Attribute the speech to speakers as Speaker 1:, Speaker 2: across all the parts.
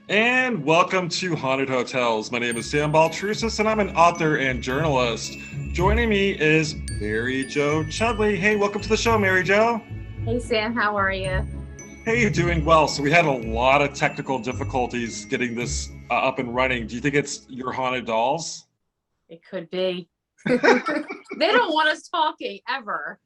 Speaker 1: And welcome to Haunted Hotels. My name is Sam Baltrusis, and I'm an author and journalist. Joining me is Mary Jo Chudley. Hey, welcome to the show, Mary Jo.
Speaker 2: Hey Sam, how are you?
Speaker 1: Hey, doing well. So we had a lot of technical difficulties getting this up and running. Do you think it's your haunted dolls?
Speaker 2: It could be. They don't want us talking ever.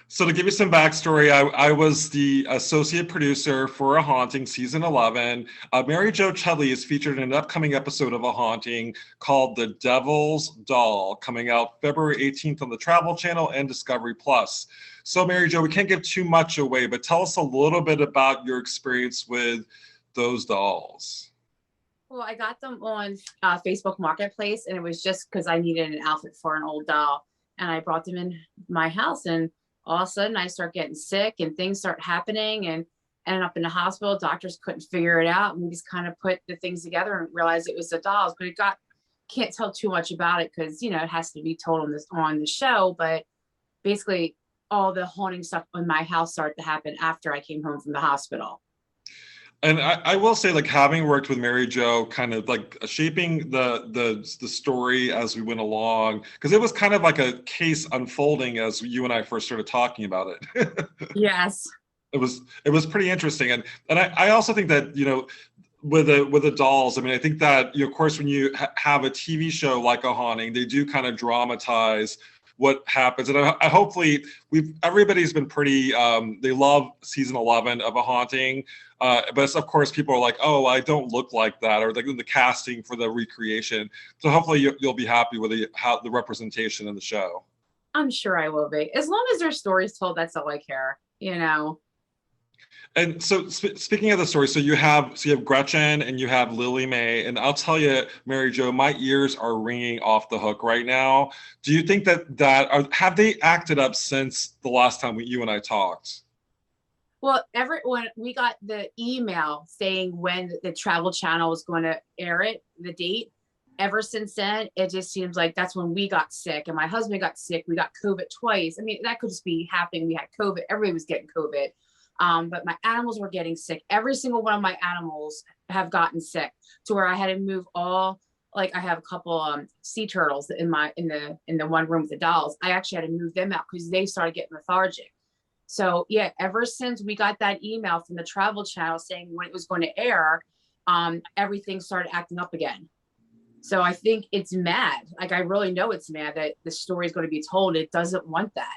Speaker 1: So to give you some backstory, I was the associate producer for A Haunting season 11. Mary Jo Chudley is featured in an upcoming episode of A Haunting called The Devil's Doll, coming out February 18th on the Travel Channel and Discovery Plus. So Mary Jo, we can't give too much away, but tell us a little bit about your experience with those dolls.
Speaker 2: Well, I got them on Facebook Marketplace, and it was just because I needed an outfit for an old doll. And I brought them in my house, and all of a sudden I start getting sick and things start happening and ended up in the hospital. Doctors couldn't figure it out. And we just kind of put the things together and realized it was the dolls, but can't tell too much about it because, it has to be told on the show. But basically all the haunting stuff in my house started to happen after I came home from the hospital.
Speaker 1: And I will say, like, having worked with Mary Jo, kind of like shaping the story as we went along, because it was kind of like a case unfolding as you and I first started talking about it.
Speaker 2: Yes.
Speaker 1: It was pretty interesting, and I also think that with the dolls, I mean, I think that of course when you have a TV show like A Haunting, they do kind of dramatize what happens, and I hopefully everybody's been pretty they love season 11 of A Haunting, but of course people are like, oh, I don't look like that, or like the casting for the recreation. So hopefully you'll be happy with the representation in the show.
Speaker 2: I'm sure I will be. As long as their story's told, that's all I care.
Speaker 1: And so speaking of the story, so you have Gretchen and you have Lily Mae, and I'll tell you, Mary Jo, my ears are ringing off the hook right now. Do you think have they acted up since the last time you and I talked?
Speaker 2: Well, when we got the email saying when the Travel Channel was going to air it, the date, ever since then, it just seems like that's when we got sick and my husband got sick. We got COVID twice. I mean, that could just be happening. We had COVID. Everybody was getting COVID. But my animals were getting sick. Every single one of my animals have gotten sick to where I had to move like I have a couple sea turtles in the one room with the dolls. I actually had to move them out because they started getting lethargic. So yeah, ever since we got that email from the Travel Channel saying when it was going to air, everything started acting up again. So I think it's mad. Like, I really know it's mad that the story is going to be told. It doesn't want that.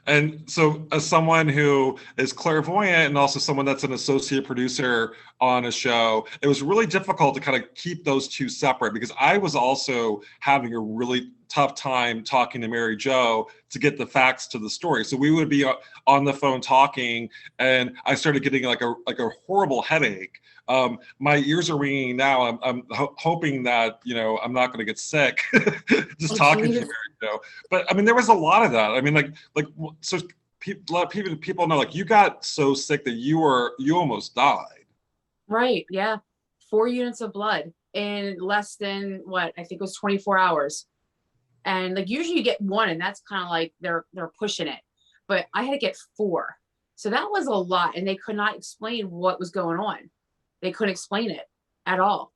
Speaker 1: And so, as someone who is clairvoyant and also someone that's an associate producer on a show, it was really difficult to kind of keep those two separate because I was also having a really tough time talking to Mary Jo to get the facts to the story. So we would be on the phone talking, and I started getting like a horrible headache. My ears are ringing now. I'm hoping that I'm not going to get sick just talking to Mary Jo. But I mean, there was a lot of that. I mean, so a lot of people know, like, you got so sick that you almost died.
Speaker 2: Right. Yeah. 4 units of blood in less than what I think it was 24 hours. And like usually you get one, and that's kind of like they're pushing it. But I had to get 4. So that was a lot, and they could not explain what was going on. They couldn't explain it at all.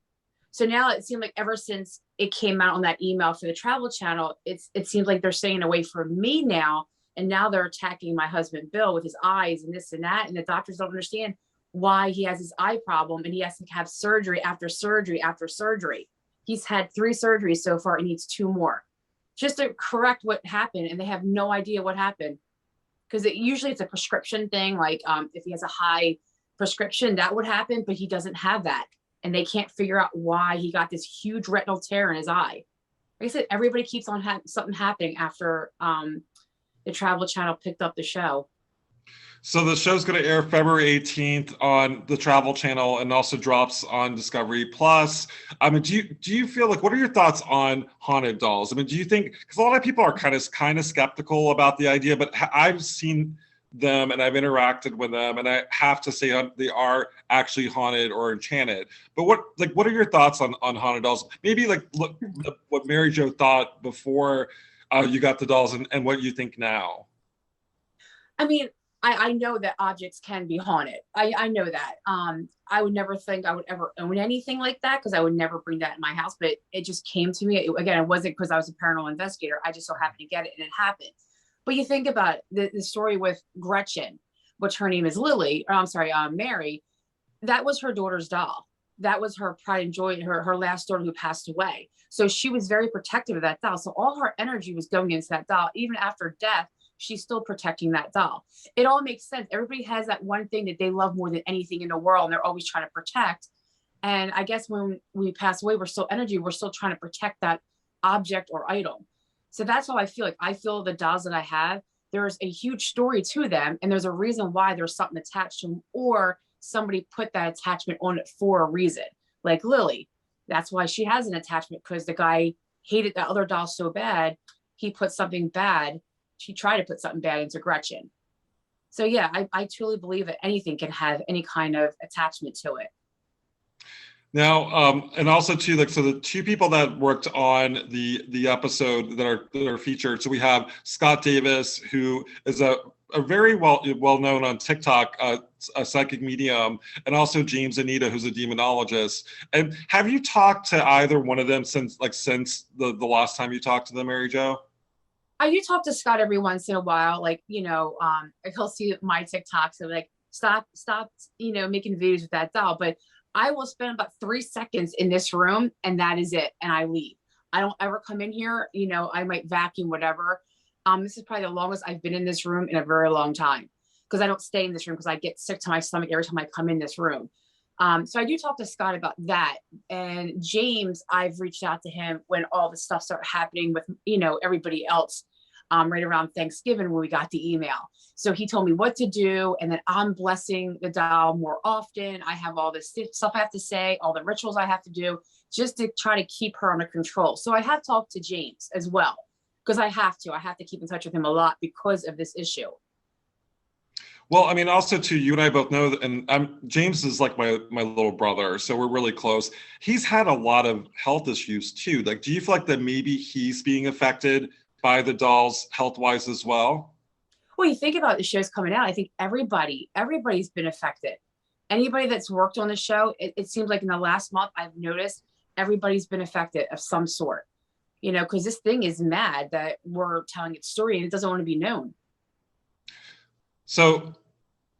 Speaker 2: So now it seemed like ever since it came out on that email for the Travel Channel, it seems like they're staying away from me now. And now they're attacking my husband, Bill, with his eyes and this and that. And the doctors don't understand why he has his eye problem, and he has to have surgery after surgery after surgery. He's had 3 surgeries so far and needs 2 more just to correct what happened. And they have no idea what happened because usually it's a prescription thing. Like if he has a high prescription, that would happen, but he doesn't have that. And they can't figure out why he got this huge retinal tear in his eye. Like I said, everybody keeps on something happening after the Travel Channel picked up the show.
Speaker 1: So the show's going to air February 18th on the Travel Channel and also drops on Discovery Plus. I mean, do you feel like, what are your thoughts on haunted dolls? I mean, do you think, because a lot of people are kind of skeptical about the idea, but I've seen them and I've interacted with them, and I have to say they are actually haunted or enchanted. But what are your thoughts on haunted dolls? Maybe like look what Mary Jo thought before you got the dolls and what you think now.
Speaker 2: I mean, I know that objects can be haunted. I know that. I would never think I would ever own anything like that because I would never bring that in my house. But it just came to me. Again, it wasn't because I was a paranormal investigator. I just so happened to get it and it happened. But you think about the story with Gretchen, which her name is Lily, or I'm sorry, Mary. That was her daughter's doll. That was her pride and joy, her last daughter who passed away. So she was very protective of that doll. So all her energy was going into that doll. Even after death, she's still protecting that doll. It all makes sense. Everybody has that one thing that they love more than anything in the world, and they're always trying to protect. And I guess when we pass away, we're still energy. We're still trying to protect that object or item. So that's how I feel. Like I feel the dolls that I have, there's a huge story to them, and there's a reason why there's something attached to them, or somebody put that attachment on it for a reason. Like Lily, that's why she has an attachment, because the guy hated the other doll so bad, he put something bad. She tried to put something bad into Gretchen. So yeah, I truly believe that anything can have any kind of attachment to it.
Speaker 1: Now, and also too, like, so the two people that worked on the episode that are featured. So we have Scott Davis, who is a very well known on TikTok, a psychic medium, and also James Anita, who's a demonologist. And have you talked to either one of them since the last time you talked to them, Mary Jo?
Speaker 2: I do talk to Scott every once in a while, like, he'll see my TikToks and like, stop, making videos with that doll. But I will spend about 3 seconds in this room and that is it. And I leave. I don't ever come in here. I might vacuum, whatever. This is probably the longest I've been in this room in a very long time, because I don't stay in this room because I get sick to my stomach every time I come in this room. So I do talk to Scott about that. And James, I've reached out to him when all the stuff started happening with, everybody else. Right around Thanksgiving when we got the email. So he told me what to do, and then I'm blessing the doll more often. I have all this stuff I have to say, all the rituals I have to do, just to try to keep her under control. So I have talked to James as well, because I have to keep in touch with him a lot because of this issue.
Speaker 1: Well, I mean, also too, you and I both know that, and James is like my little brother, so we're really close. He's had a lot of health issues too. Like, do you feel like that maybe he's being affected by the dolls health-wise as well?
Speaker 2: Well, you think about the shows coming out, I think everybody's been affected. Anybody that's worked on the show, it seems like in the last month, I've noticed everybody's been affected of some sort, because this thing is mad that we're telling its story and it doesn't want to be known.
Speaker 1: So,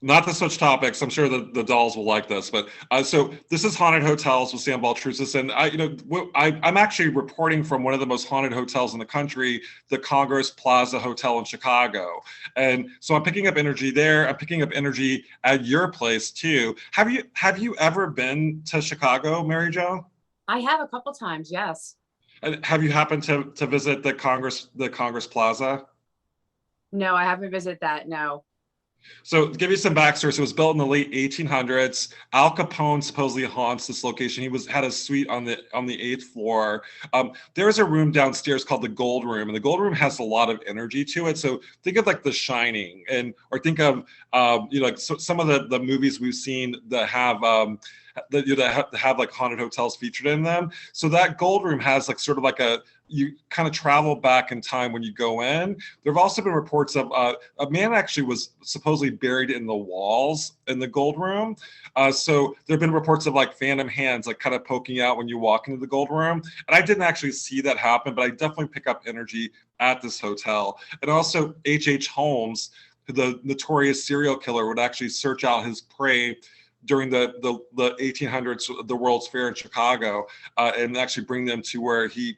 Speaker 1: not to switch topics, I'm sure the dolls will like this, but so this is Haunted Hotels with Sam Baltrusis, and I'm actually reporting from one of the most haunted hotels in the country, the Congress Plaza Hotel in Chicago. And so I'm picking up energy there. I'm picking up energy at your place too. Have you ever been to Chicago, Mary Jo?
Speaker 2: I have a couple times, yes.
Speaker 1: And have you happened to visit the Congress Plaza?
Speaker 2: No, I haven't visited that, no.
Speaker 1: So to give you some backstory, so it was built in the late 1800s. Al Capone supposedly haunts this location. He had a suite on the 8th floor. There's a room downstairs called the Gold Room, and the Gold Room has a lot of energy to it. So think of like The Shining, or think of some of the movies we've seen that have that have like haunted hotels featured in them. So that Gold Room has like sort of like you kind of travel back in time when you go in. There have also been reports of a man actually was supposedly buried in the walls in the Gold Room. So there have been reports of like phantom hands like kind of poking out when you walk into the Gold Room. And I didn't actually see that happen, but I definitely pick up energy at this hotel. And also H.H. Holmes, the notorious serial killer, would actually search out his prey during the 1800s, the World's Fair in Chicago, and actually bring them to where he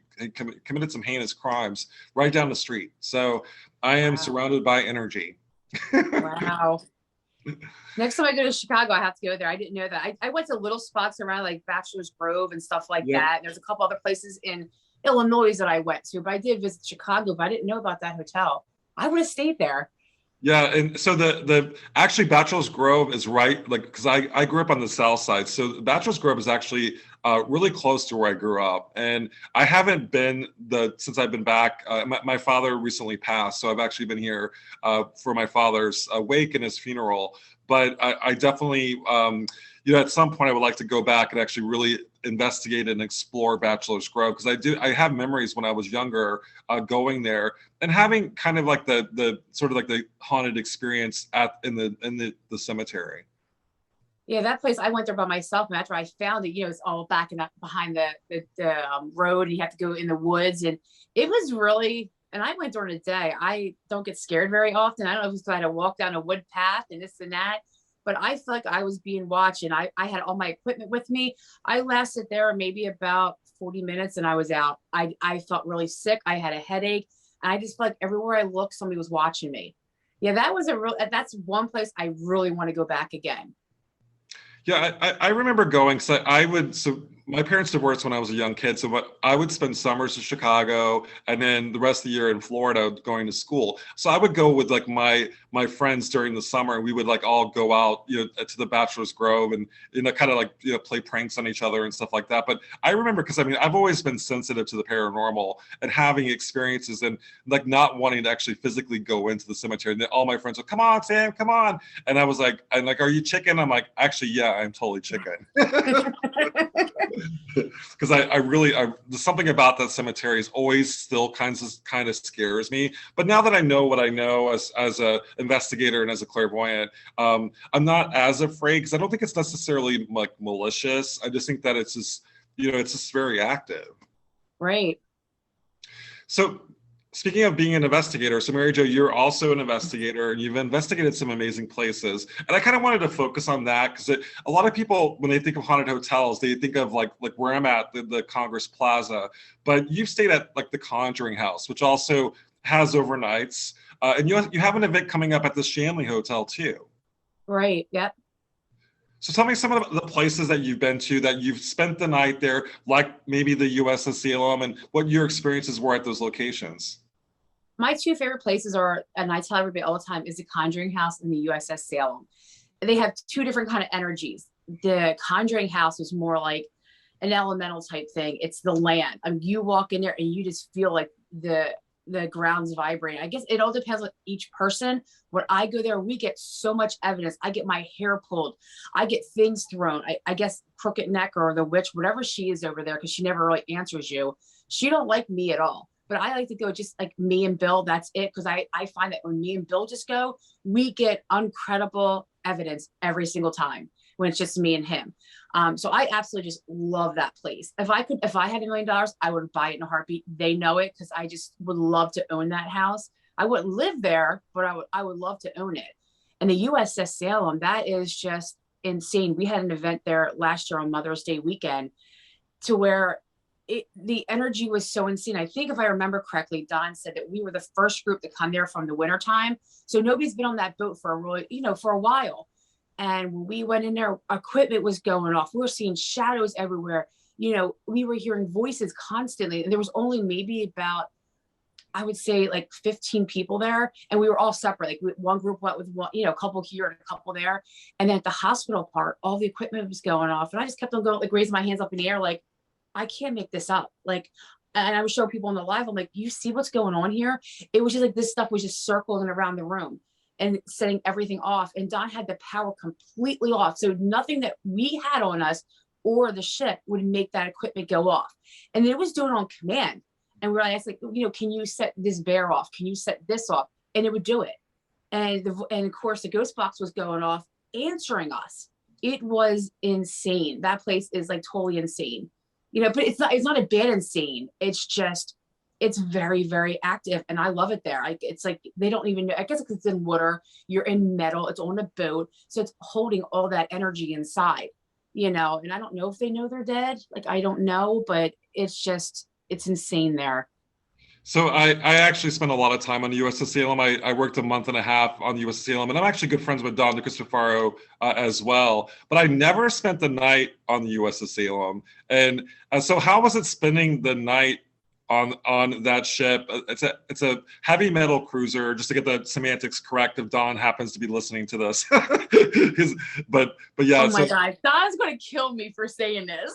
Speaker 1: committed some heinous crimes right down the street. So I am surrounded by energy.
Speaker 2: Wow. Next time I go to Chicago, I have to go there. I didn't know that. I went to little spots around like Bachelor's Grove and stuff like that. And there's a couple other places in Illinois that I went to, but I did visit Chicago, but I didn't know about that hotel. I would have stayed there.
Speaker 1: Yeah, and so the actually Bachelor's Grove is right, like, because I grew up on the south side, so Bachelor's Grove is actually really close to where I grew up. And I haven't been since I've been back. My father recently passed, so I've actually been here for my father's wake and his funeral. But I definitely, at some point I would like to go back and actually really investigate and explore Bachelor's Grove, because I have memories when I was younger going there and having kind of like the sort of like the haunted experience in the cemetery.
Speaker 2: Yeah, that place, I went there by myself, and after I found it, it's all back in that behind the road, and you have to go in the woods, and it was really. And I went during the day. I don't get scared very often. I don't know if it's because I had to walk down a wood path and this and that, but I felt like I was being watched, and I had all my equipment with me. I lasted there maybe about 40 minutes and I was out. I felt really sick. I had a headache, and I just felt like everywhere I looked, somebody was watching me. Yeah, that's one place I really want to go back again.
Speaker 1: Yeah, I remember going. So my parents divorced when I was a young kid. So I would spend summers in Chicago and then the rest of the year in Florida going to school. So I would go with like my friends during the summer, and we would like all go out, to the Bachelor's Grove and, kind of like, play pranks on each other and stuff like that. But I remember, because I've always been sensitive to the paranormal and having experiences and like not wanting to actually physically go into the cemetery. And then all my friends would, come on, Sam, come on. And I was like, are you chicken? I'm like, actually, yeah, I'm totally chicken. Because there's something about that cemetery is always still kind of scares me. But now that I know what I know as a investigator and as a clairvoyant, I'm not as afraid, because I don't think it's necessarily like malicious. I just think that it's just very active.
Speaker 2: Right.
Speaker 1: So speaking of being an investigator, so Mary Jo, you're also an investigator, and you've investigated some amazing places. And I kind of wanted to focus on that, because a lot of people, when they think of haunted hotels, they think of like where I'm at, the Congress Plaza. But you've stayed at like the Conjuring House, which also has overnights. And you have an event coming up at the Shanley Hotel too.
Speaker 2: Right. Yep.
Speaker 1: So tell me some of the places that you've been to, that you've spent the night there, like maybe the USS Salem, and what your experiences were at those locations.
Speaker 2: My two favorite places are, and I tell everybody all the time, is the Conjuring House and the USS Salem. They have two different kind of energies. The Conjuring House was more like an elemental type thing. It's the land. You walk in there and you just feel like the ground's vibrating. I guess it all depends on each person. When I go there, we get so much evidence. I get my hair pulled. I get things thrown. I guess Crooked Neck or the witch, whatever she is over there, because she never really answers you. She don't like me at all. But I like to go just like me and Bill. That's it. Because I find that when me and Bill just go, we get incredible evidence every single time when it's just me and him. So I absolutely just love that place. If I had $1 million, I would buy it in a heartbeat. They know it, because I just would love to own that house. I wouldn't live there, but I would love to own it. And the USS Salem, that is just insane. We had an event there last year on Mother's Day weekend, to where the energy was so insane. I think if I remember correctly, Don said that we were the first group to come there from the winter time. So nobody's been on that boat for for a while. And when we went in there, equipment was going off. We were seeing shadows everywhere. We were hearing voices constantly. And there was only maybe about, I would say, like 15 people there. And we were all separate. Like one group went with one, a couple here and a couple there. And then at the hospital part, all the equipment was going off. And I just kept on going, like raising my hands up in the air, like, I can't make this up. Like, and I would show people in the live, I'm like, you see what's going on here? It was just like, this stuff was just circling around the room and setting everything off. And Don had the power completely off. So nothing that we had on us or the ship would make that equipment go off. And it was doing it on command. And we were like, can you set this bear off? Can you set this off? And it would do it. And of course the ghost box was going off, answering us. It was insane. That place is like totally insane. But it's not a bad insane. It's very, very active. And I love it there. It's like, they don't even know, I guess it's in water, you're in metal, it's on a boat. So it's holding all that energy inside, and I don't know if they know they're dead. Like, I don't know, but it's insane there.
Speaker 1: So I actually spent a lot of time on the USS Salem. I worked a month and a half on the USS Salem, and I'm actually good friends with Don DeCristofaro as well. But I never spent the night on the USS Salem. And so how was it spending the night on that ship. It's a heavy metal cruiser, just to get the semantics correct if Don happens to be listening to this. but yeah.
Speaker 2: Oh my God, Don's gonna kill me for saying this.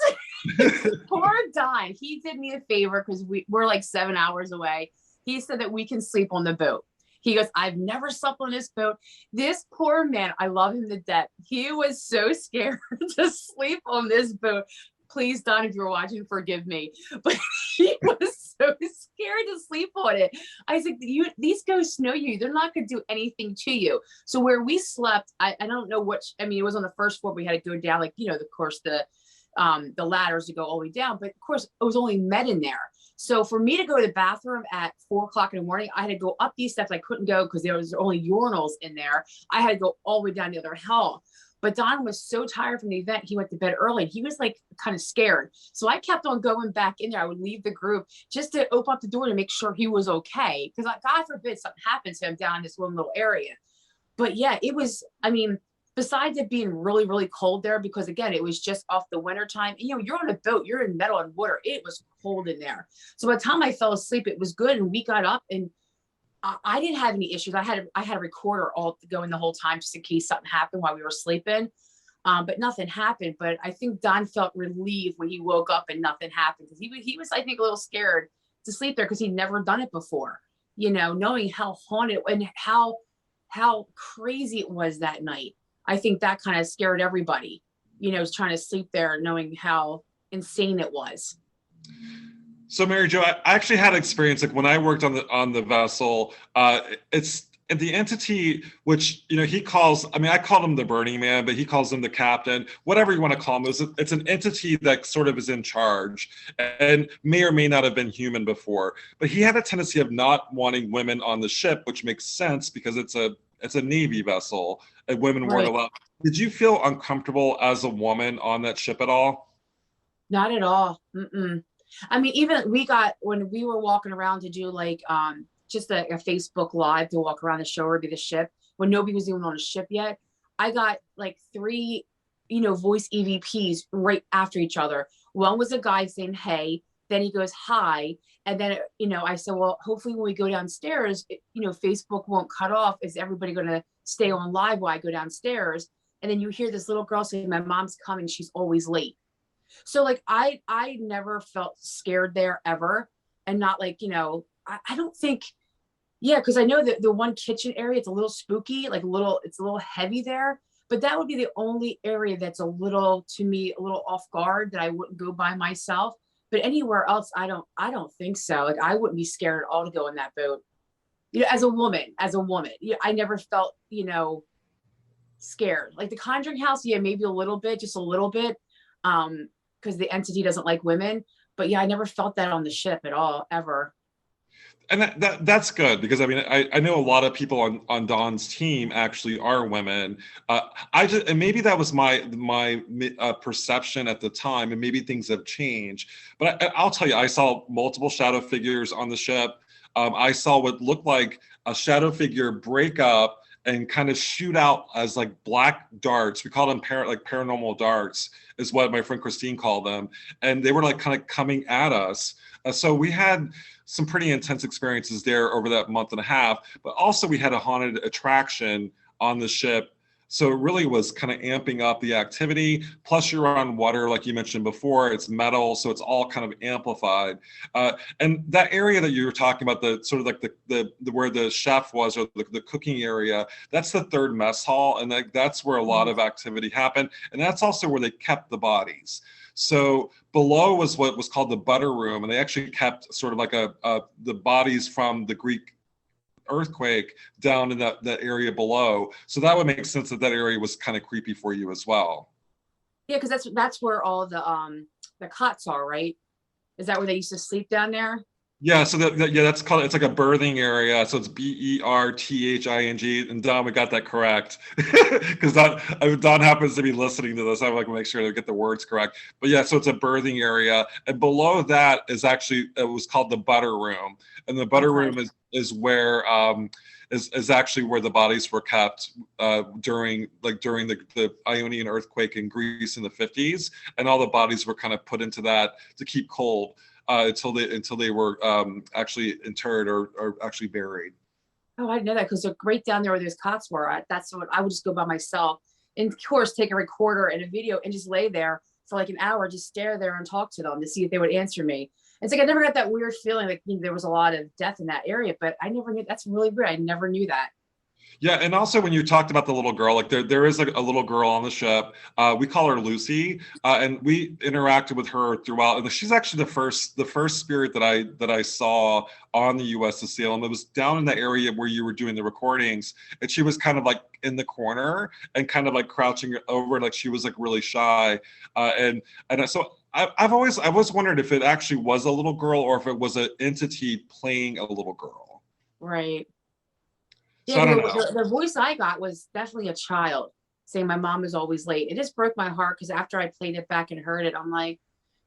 Speaker 2: Poor Don. He did me a favor because we're like 7 hours away. He said that we can sleep on the boat. He goes, I've never slept on this boat. This poor man, I love him to death. He was so scared to sleep on this boat. Please, Don, if you're watching, forgive me. But he was so scared to sleep on it. I said, these ghosts know you. They're not going to do anything to you. So where we slept, I don't know which, I mean, it was on the first floor. We had to go down, like, of course, the ladders to go all the way down. But of course, it was only men in there. So for me to go to the bathroom at 4 o'clock in the morning, I had to go up these steps. I couldn't go because there was only urinals in there. I had to go all the way down the other hall. But Don was so tired from the event, he went to bed early. He was like kind of scared. So I kept on going back in there. I would leave the group just to open up the door to make sure he was okay. Because God forbid something happened to him down in this one little area. But yeah, it was, I mean, besides it being really, really cold there, because again, it was just off the winter time. You're on a boat, you're in metal and water. It was cold in there. So by the time I fell asleep, it was good. And we got up and I didn't have any issues. I had a recorder all going the whole time just in case something happened while we were sleeping. But nothing happened. But I think Don felt relieved when he woke up and nothing happened, because he was, I think, a little scared to sleep there because he'd never done it before, knowing how haunted and how crazy it was that night. I think that kind of scared everybody, trying to sleep there, knowing how insane it was.
Speaker 1: So Mary Jo, I actually had experience, like when I worked on the vessel, it's the entity which, he calls, I mean, I called him the Burning Man, but he calls him the captain, whatever you want to call him. It's an entity that sort of is in charge and may or may not have been human before, but he had a tendency of not wanting women on the ship, which makes sense because it's a Navy vessel and women weren't allowed. Did you feel uncomfortable as a woman on that ship at all?
Speaker 2: Not at all. Mm-mm. I mean, even when we were walking around to do like just a Facebook Live to walk around the show or be the ship, when nobody was even on a ship yet, I got like 3, voice EVPs right after each other. One was a guy saying, hey, then he goes, hi. And then, I said, well, hopefully when we go downstairs, Facebook won't cut off. Is everybody going to stay on live while I go downstairs? And then you hear this little girl saying, my mom's coming. She's always late. So like, I never felt scared there ever. And not like, I don't think, because I know that the one kitchen area, it's a little spooky, like it's a little heavy there, but that would be the only area that's to me, a little off guard that I wouldn't go by myself. But anywhere else, I don't think so. Like I wouldn't be scared at all to go in that boat. As a woman, I never felt, scared. Like the Conjuring house, maybe a little bit, just a little bit. Because the entity doesn't like women. But I never felt that on the ship at all, ever.
Speaker 1: And that's good, because I mean, I know a lot of people on Dawn's team actually are women. And maybe that was my perception at the time, and maybe things have changed. But I'll tell you, I saw multiple shadow figures on the ship. I saw what looked like a shadow figure break up and kind of shoot out as like black darts. We call them paranormal darts, is what my friend Christine called them. And they were like kind of coming at us. So we had some pretty intense experiences there over that month and a half, but also we had a haunted attraction on the ship. So it really was kind of amping up the activity. Plus you're on water, like you mentioned before, it's metal, so it's all kind of amplified. And that area that you were talking about, the sort of like the where the chef was, or the cooking area, that's the third mess hall, and that's where a lot of activity happened. And that's also where they kept the bodies. So below was what was called the butter room, and they actually kept sort of like the bodies from the Greek earthquake down in that area below. So that would make sense that area was kind of creepy for you as well.
Speaker 2: Yeah, because that's where all the cots are, right? Is that where they used to sleep down there?
Speaker 1: Yeah, so that's called, it's like a birthing area. So it's BERTHING, and Don, we got that correct. Because Don happens to be listening to this. I would like to make sure to get the words correct. But yeah, so it's a birthing area. And below that is actually, it was called the butter room. And the butter room is where is actually where the bodies were kept during the Ionian earthquake in Greece in the 50s. And all the bodies were kind of put into that to keep cold. until they were actually interred or actually buried.
Speaker 2: Oh, I didn't know that because right down there where those cots were, that's what I would just go by myself. And of course, take a recorder and a video and just lay there for like an hour, just stare there and talk to them to see if they would answer me. It's like I never got that weird feeling like there was a lot of death in that area, but I never knew. That's really weird. I never knew that.
Speaker 1: Yeah, and also when you talked about the little girl, like there is a little girl on the ship. We call her Lucy, and we interacted with her throughout. And she's actually the first spirit that I saw on the USS Salem. It was down in the area where you were doing the recordings, and she was kind of like in the corner and kind of like crouching over, like she was like really shy. And so I was wondering if it actually was a little girl or if it was an entity playing a little girl.
Speaker 2: Right.
Speaker 1: So
Speaker 2: Yeah,
Speaker 1: I don't know.
Speaker 2: the voice I got was definitely a child saying my mom is always late. It just broke my heart because after I played it back and heard it, I'm like,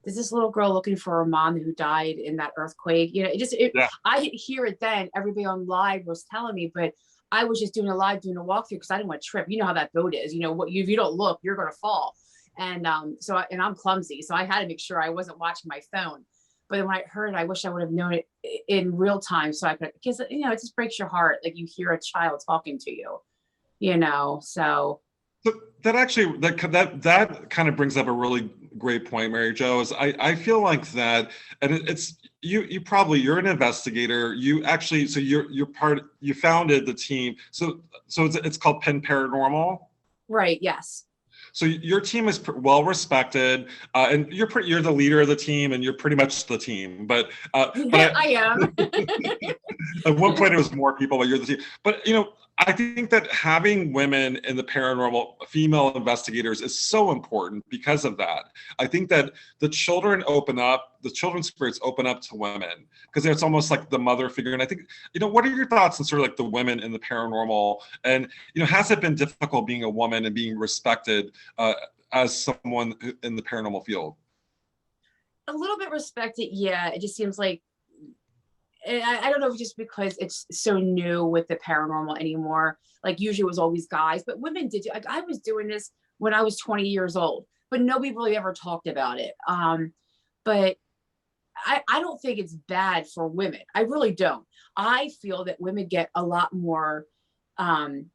Speaker 2: is this little girl looking for her mom who died in that earthquake? You know,
Speaker 1: Yeah.
Speaker 2: I didn't hear it then. Everybody on live was telling me, but I was just doing a walkthrough because I didn't want to trip. You know how that boat is. You know, if you don't look, you're going to fall. And and I'm clumsy, so I had to make sure I wasn't watching my phone. But when I heard it, I wish I would have known it in real time so I could, because, you know, it just breaks your heart. Like you hear a child talking to you, you know, so.
Speaker 1: So that actually that kind of brings up a really great point, Mary Jo. Is I feel like that, and it's you're an investigator. You actually you founded the team. So it's called Penn Paranormal.
Speaker 2: Right. Yes.
Speaker 1: So your team is well respected, and you're the leader of the team, and you're pretty much the team. But
Speaker 2: I am.
Speaker 1: at one point it was more people, but you're the team. But you know, I think that having women in the paranormal, female investigators, is so important because of that. I think that the children's spirits open up to women because it's almost like the mother figure. And I think, you know, what are your thoughts on sort of like the women in the paranormal? And, you know, has it been difficult being a woman and being respected as someone in the paranormal field?
Speaker 2: A little bit respected. Yeah. It just seems like, I don't know if just because it's so new with the paranormal anymore. Like usually it was always guys, but women did. Like I was doing this when I was 20 years old, but nobody really ever talked about it. But I don't think it's bad for women. I really don't. I feel that women get a lot more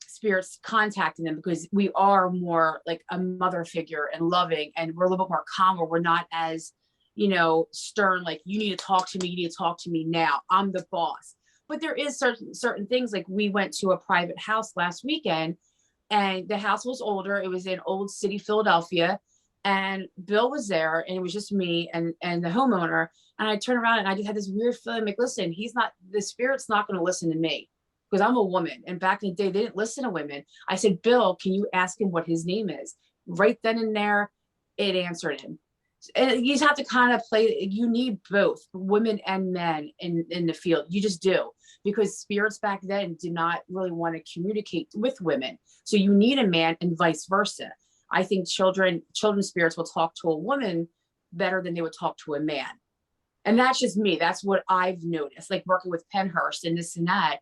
Speaker 2: spirits contacting them because we are more like a mother figure and loving, and we're a little bit more calmer. We're not as, you know, stern, like you need to talk to me, you need to talk to me now, I'm the boss. But there is certain things, like we went to a private house last weekend and the house was older. It was in Old City, Philadelphia, and Bill was there and it was just me and the homeowner. And I turned around and I just had this weird feeling like, listen, the spirit's not going to listen to me because I'm a woman. And back in the day, they didn't listen to women. I said, Bill, can you ask him what his name is? Right then and there, it answered him. And you just have to kind of play. You need both women and men in the field. You just do, because spirits back then did not really want to communicate with women. So you need a man and vice versa. I think children's spirits will talk to a woman better than they would talk to a man. And that's just me. That's what I've noticed, like working with Penhurst and this and that.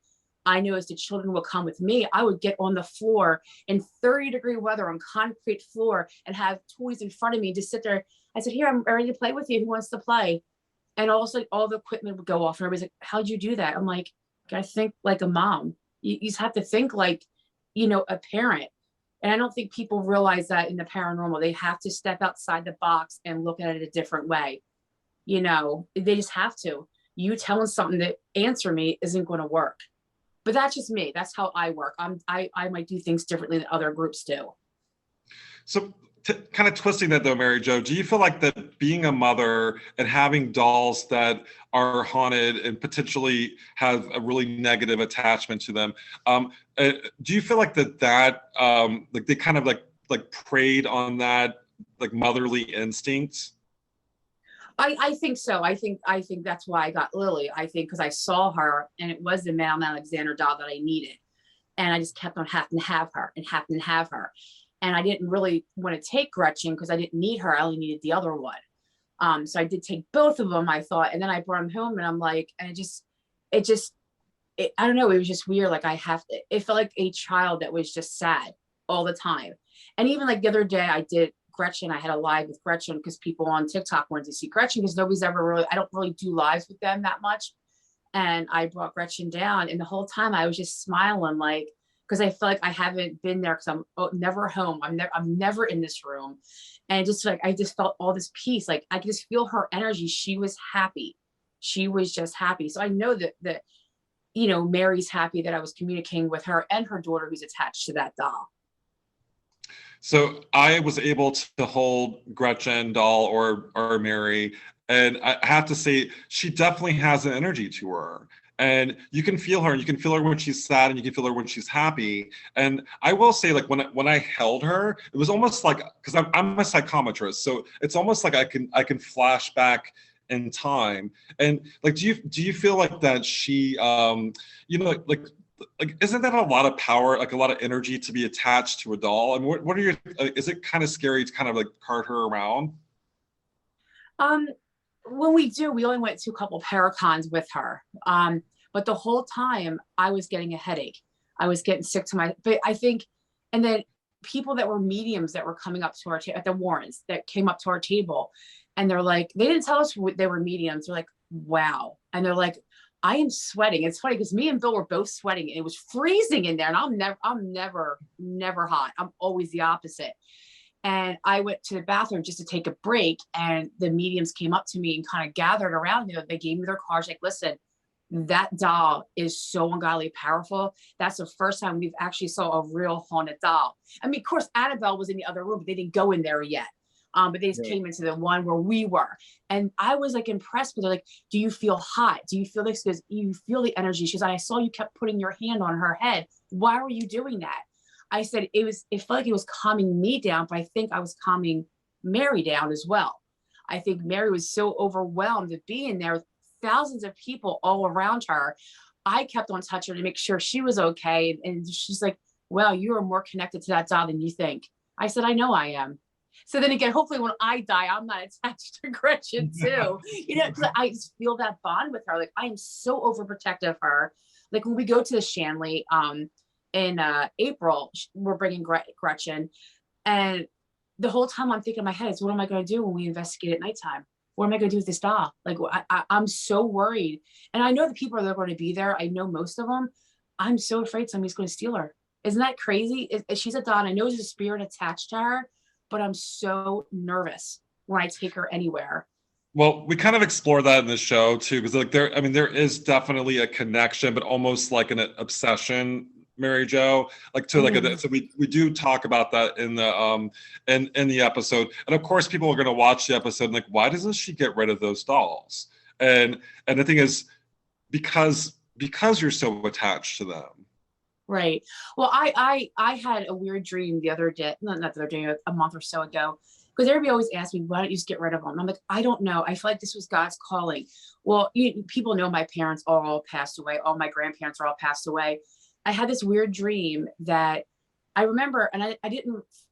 Speaker 2: I noticed the children would come with me. I would get on the floor in 30-degree weather on concrete floor and have toys in front of me, just sit there. I said, here, I'm ready to play with you. Who wants to play? And also all the equipment would go off. And everybody's like, how'd you do that? I'm like, I think like a mom. You just have to think like, you know, a parent. And I don't think people realize that in the paranormal. They have to step outside the box and look at it a different way. You know, they just have to. You telling something to answer me isn't going to work. But that's just me. That's how I work. I might do things differently than other groups do.
Speaker 1: So kind of twisting that though, Mary Jo, do you feel like that being a mother and having dolls that are haunted and potentially have a really negative attachment to them, do you feel like that like they kind of like preyed on that like motherly instinct?
Speaker 2: I think so. I think that's why I got Lily. I think because I saw her and it was the Madame Alexander doll that I needed. And I just kept on having to have her and having to have her. And I didn't really want to take Gretchen because I didn't need her. I only needed the other one. So I did take both of them, I thought. And then I brought them home and I'm like, and I don't know. It was just weird. Like it felt like a child that was just sad all the time. And even like the other day I did Gretchen. I had a live with Gretchen because people on TikTok wanted to see Gretchen because nobody's ever really, I don't really do lives with them that much. And I brought Gretchen down, and the whole time I was just smiling, like, because I feel like I haven't been there because I'm never home. I'm never in this room. And just like, I just felt all this peace. Like I could just feel her energy. She was happy. She was just happy. So I know that, you know, Mary's happy that I was communicating with her and her daughter who's attached to that doll.
Speaker 1: So I was able to hold Gretchen doll or Mary, and I have to say she definitely has an energy to her. And you can feel her, and you can feel her when she's sad, and you can feel her when she's happy. And I will say, like when I held her, it was almost like, because I'm a psychometrist, so it's almost like I can flash back in time. And like, do you feel like that she, you know, like isn't that a lot of power, like a lot of energy to be attached to a doll? And what are your, is it kind of scary to kind of like cart her around?
Speaker 2: When we only went to a couple of paracons with her. But the whole time I was getting a headache. I was getting sick to my, but I think, and then people that were mediums that were coming up to our at the Warrens that came up to our table, and they're like, they didn't tell us they were mediums. They're like, wow. And they're like, I am sweating. It's funny because me and Bill were both sweating, and it was freezing in there. And I'm never hot. I'm always the opposite. And I went to the bathroom just to take a break, and the mediums came up to me and kind of gathered around me. They gave me their cards, like, listen, that doll is so ungodly powerful. That's the first time we've actually saw a real haunted doll. I mean, of course, Annabelle was in the other room, but they didn't go in there yet. But they just came into the one where we were. And I was like impressed with her. Like, do you feel hot? Do you feel this? Because you feel the energy. She's like, I saw you kept putting your hand on her head. Why were you doing that? I said, it felt like it was calming me down, but I think I was calming Mary down as well. I think Mary was so overwhelmed to be in there with thousands of people all around her. I kept on touching her to make sure she was okay. And she's like, well, you are more connected to that doll than you think. I said, I know I am. So then again, hopefully when I die, I'm not attached to Gretchen too, you know, because I just feel that bond with her. Like I am so overprotective of her. Like when we go to the Shanley in April, we're bringing Gretchen. And the whole time I'm thinking in my head is, what am I going to do when we investigate at nighttime? What am I going to do with this doll? Like I'm so worried. And I know the people that are going to be there. I know most of them. I'm so afraid somebody's going to steal her. Isn't that crazy? She's a doll. I know there's a spirit attached to her, but I'm so nervous when I take her anywhere.
Speaker 1: Well, we kind of explore that in the show too, because like there is definitely a connection, but almost like an obsession, Mary Jo, like to like so we do talk about that in the in the episode. And of course people are going to watch the episode and like, why doesn't she get rid of those dolls? And the thing is, because you're so attached to them.
Speaker 2: Right. Well, I had a weird dream the other day, not the other day, a month or so ago, because everybody always asks me, why don't you just get rid of them? And I'm like, I don't know. I feel like this was God's calling. Well, people know my parents all passed away. All my grandparents are all passed away. I had this weird dream that I remember, and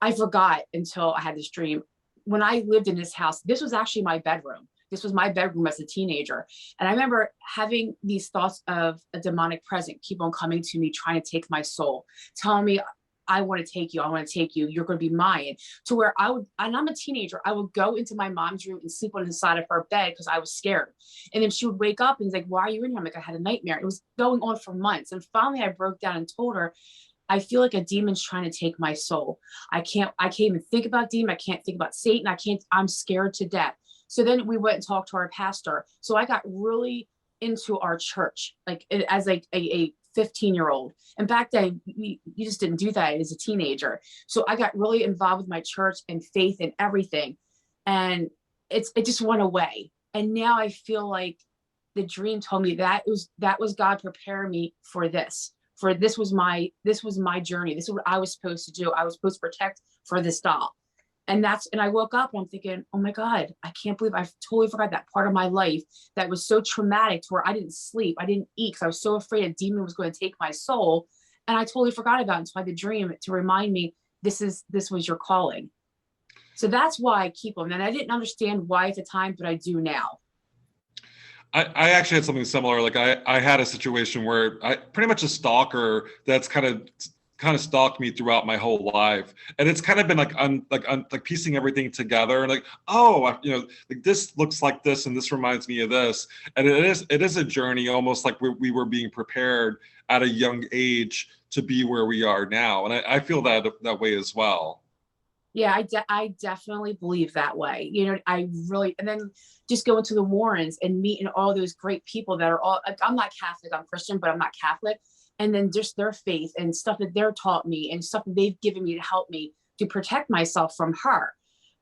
Speaker 2: I forgot until I had this dream. When I lived in this house, this was actually my bedroom. This was my bedroom as a teenager. And I remember having these thoughts of a demonic presence keep on coming to me, trying to take my soul, telling me, I want to take you. I want to take you. You're going to be mine. To where and I'm a teenager, I would go into my mom's room and sleep on the side of her bed because I was scared. And then she would wake up and be like, why are you in here? I'm like, I had a nightmare. It was going on for months. And finally I broke down and told her, I feel like a demon's trying to take my soul. I can't even think about demon. I can't think about Satan. I'm scared to death. So then we went and talked to our pastor. So I got really into our church, like as like a 15-year-old. And back then you just didn't do that as a teenager. So I got really involved with my church and faith and everything. And it just went away. And now I feel like the dream told me that was God preparing me for this. For this was my journey. This is what I was supposed to do. I was supposed to protect for this doll. And I woke up and I'm thinking, oh my God, I can't believe I totally forgot that part of my life that was so traumatic to where I didn't sleep. I didn't eat because I was so afraid a demon was going to take my soul. And I totally forgot about it until I had the dream to remind me, this was your calling. So that's why I keep them. And I didn't understand why at the time, but I do now.
Speaker 1: I actually had something similar. Like I had a situation where I pretty much a stalker that's kind of kind of stalked me throughout my whole life, and it's kind of been like piecing everything together, and like, oh, like this looks like this, and this reminds me of this, and it is a journey, almost like we were being prepared at a young age to be where we are now, and I feel that way as well.
Speaker 2: Yeah, I definitely believe that way. I really, and then just going to the Warrens and meeting all those great people that are all, like, I'm not Catholic, I'm Christian, but I'm not Catholic. And then just their faith and stuff that they're taught me and stuff that they've given me to help me to protect myself from her.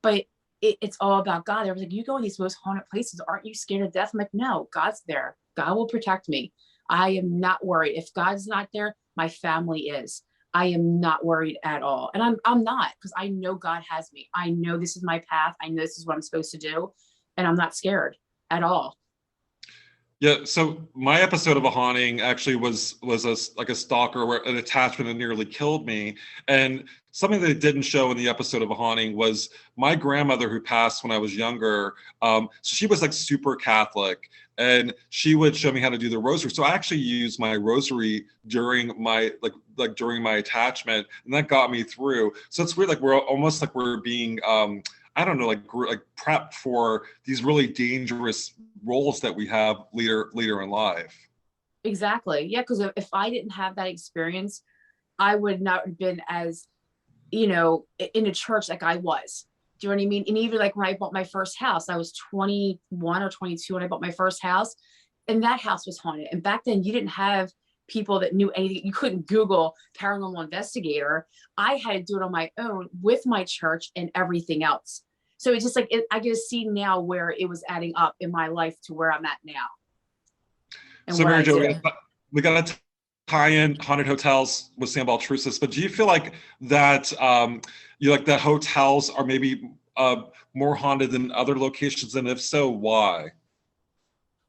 Speaker 2: But it's all about God. They was like, you go in these most haunted places, aren't you scared to death? I'm like, no, God's there. God will protect me. I am not worried. If God's not there, my family is. I am not worried at all. And I'm not, because I know God has me. I know this is my path. I know this is what I'm supposed to do. And I'm not scared at all.
Speaker 1: Yeah, so my episode of a haunting actually was like a stalker, where an attachment that nearly killed me. And something they didn't show in the episode of a haunting was my grandmother, who passed when I was younger. So she was like super Catholic, and she would show me how to do the rosary. So I actually used my rosary during my during my attachment, and that got me through. So it's weird, like we're almost like we're being I don't know, like prepped for these really dangerous roles that we have later in life.
Speaker 2: Exactly. Yeah, because if I didn't have that experience, I would not have been as, in a church like I was. Do you know what I mean? And even like when I bought my first house, I was 21 or 22 when I bought my first house, and that house was haunted. And back then you didn't have people that knew anything. You couldn't Google paranormal investigator. I had to do it on my own with my church and everything else. So it's just like, I get to see now where it was adding up in my life to where I'm at now. And
Speaker 1: so Mary Jo, we got to tie in haunted hotels with Sam Baltrusis, but do you feel like that you like that hotels are maybe more haunted than other locations, and if so, why?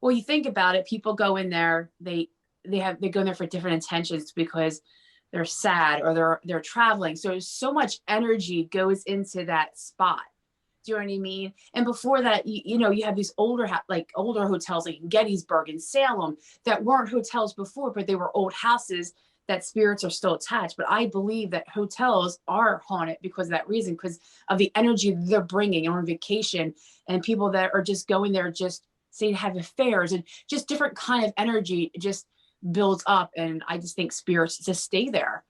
Speaker 2: Well, you think about it, people go in there, they go in there for different intentions, because they're sad or they're traveling. So so much energy goes into that spot. Do you know what I mean? And before that, you have these older hotels like Gettysburg and Salem that weren't hotels before, but they were old houses that spirits are still attached. But I believe that hotels are haunted because of that reason, because of the energy they're bringing on vacation, and people that are just going there just say to have affairs, and just different kind of energy just builds up. And I just think spirits just stay there.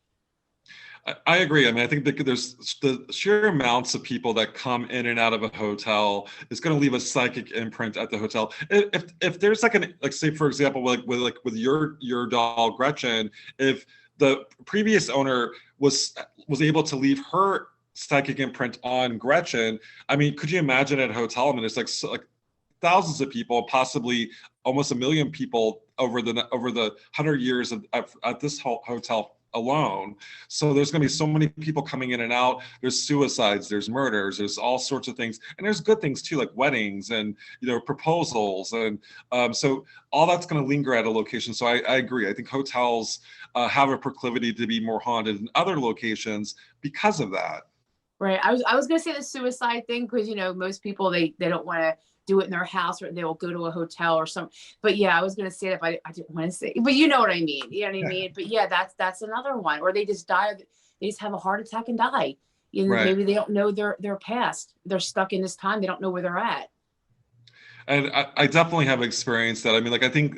Speaker 1: I agree. I mean, I think that there's the sheer amounts of people that come in and out of a hotel is going to leave a psychic imprint at the hotel. If there's like say for example, with your doll Gretchen, if the previous owner was able to leave her psychic imprint on Gretchen, I mean, could you imagine at a hotel? I mean, it's like thousands of people, possibly almost 1 million people over the 100 years at this hotel alone. So there's going to be so many people coming in and out. There's suicides, there's murders, there's all sorts of things, and there's good things too, like weddings and proposals, and so all that's going to linger at a location. So I agree. I think hotels have a proclivity to be more haunted than other locations because of that.
Speaker 2: Right. I was going to say the suicide thing, because most people they don't want to do it in their house, or they will go to a hotel or something. But yeah, I was going to say that, but I didn't want to say, but you know what I mean? You know what I mean? But yeah, that's another one. Or they just die. They just have a heart attack and die.
Speaker 1: Right.
Speaker 2: Maybe they don't know their past. They're stuck in this time. They don't know where they're at.
Speaker 1: And I definitely have experienced that. I mean, like, I think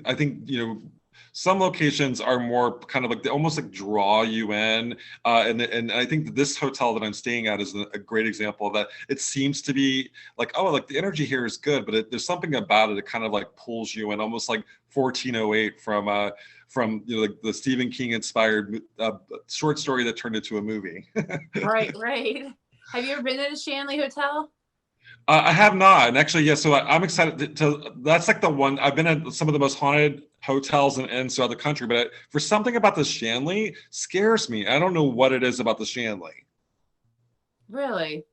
Speaker 1: some locations are more kind of like they almost like draw you in, and I think that this hotel that I'm staying at is a great example of that. It seems to be like, oh, like the energy here is good, but there's something about it that kind of like pulls you in, almost like 1408 from like the Stephen King inspired short story that turned into a movie.
Speaker 2: Right. Have you ever been to the Shanley Hotel?
Speaker 1: I have not, and actually, yeah. So I'm excited to. That's like the one I've been at some of the most haunted hotels and inns throughout the country, but for something about the Shanley scares me. I don't know what it is about the Shanley.
Speaker 2: Really?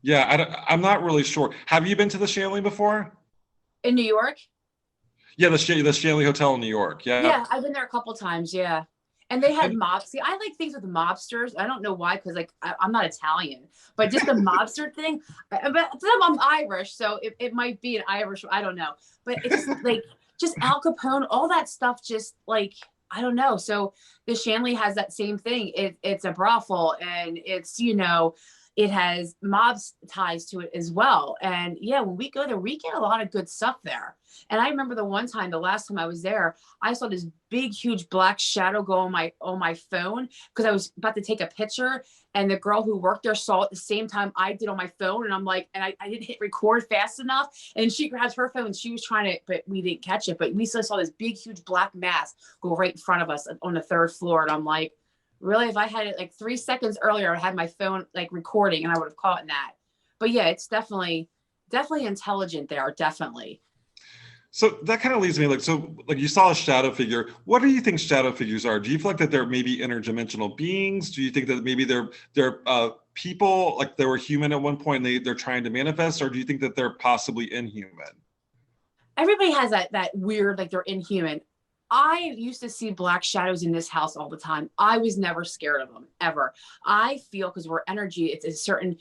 Speaker 1: Yeah, I'm not really sure. Have you been to the Shanley before?
Speaker 2: In New York?
Speaker 1: Yeah, the Shanley Hotel in New York. Yeah,
Speaker 2: I've been there a couple times. Yeah. And they had mobs. See, I like things with mobsters. I don't know why, because like I'm not Italian, but just the mobster thing. But to them, I'm Irish, so it might be an Irish. I don't know, but it's like just Al Capone, all that stuff. Just like I don't know. So the Shanley has that same thing. It's a brothel, and it's, it has mobs ties to it as well. And yeah, when we go there, we get a lot of good stuff there. And I remember the one time, the last time I was there, I saw this big, huge black shadow go on my phone because I was about to take a picture. And the girl who worked there saw it the same time I did on my phone. And I'm like, and I didn't hit record fast enough. And she grabbed her phone and she was trying to, but we didn't catch it. But we still saw this big, huge black mass go right in front of us on the third floor. And I'm like, really, if I had it like 3 seconds earlier, I had my phone like recording and I would have caught that. But yeah, it's definitely intelligent there. Definitely.
Speaker 1: So that kind of leads me like you saw a shadow figure. What do you think shadow figures are? Do you feel like that they're maybe interdimensional beings? Do you think that maybe they're people, like they were human at one point and they're trying to manifest, or do you think that they're possibly inhuman?
Speaker 2: Everybody has that weird, like they're inhuman. I used to see black shadows in this house all the time. I was never scared of them, ever. I feel because we're energy, it's a certain,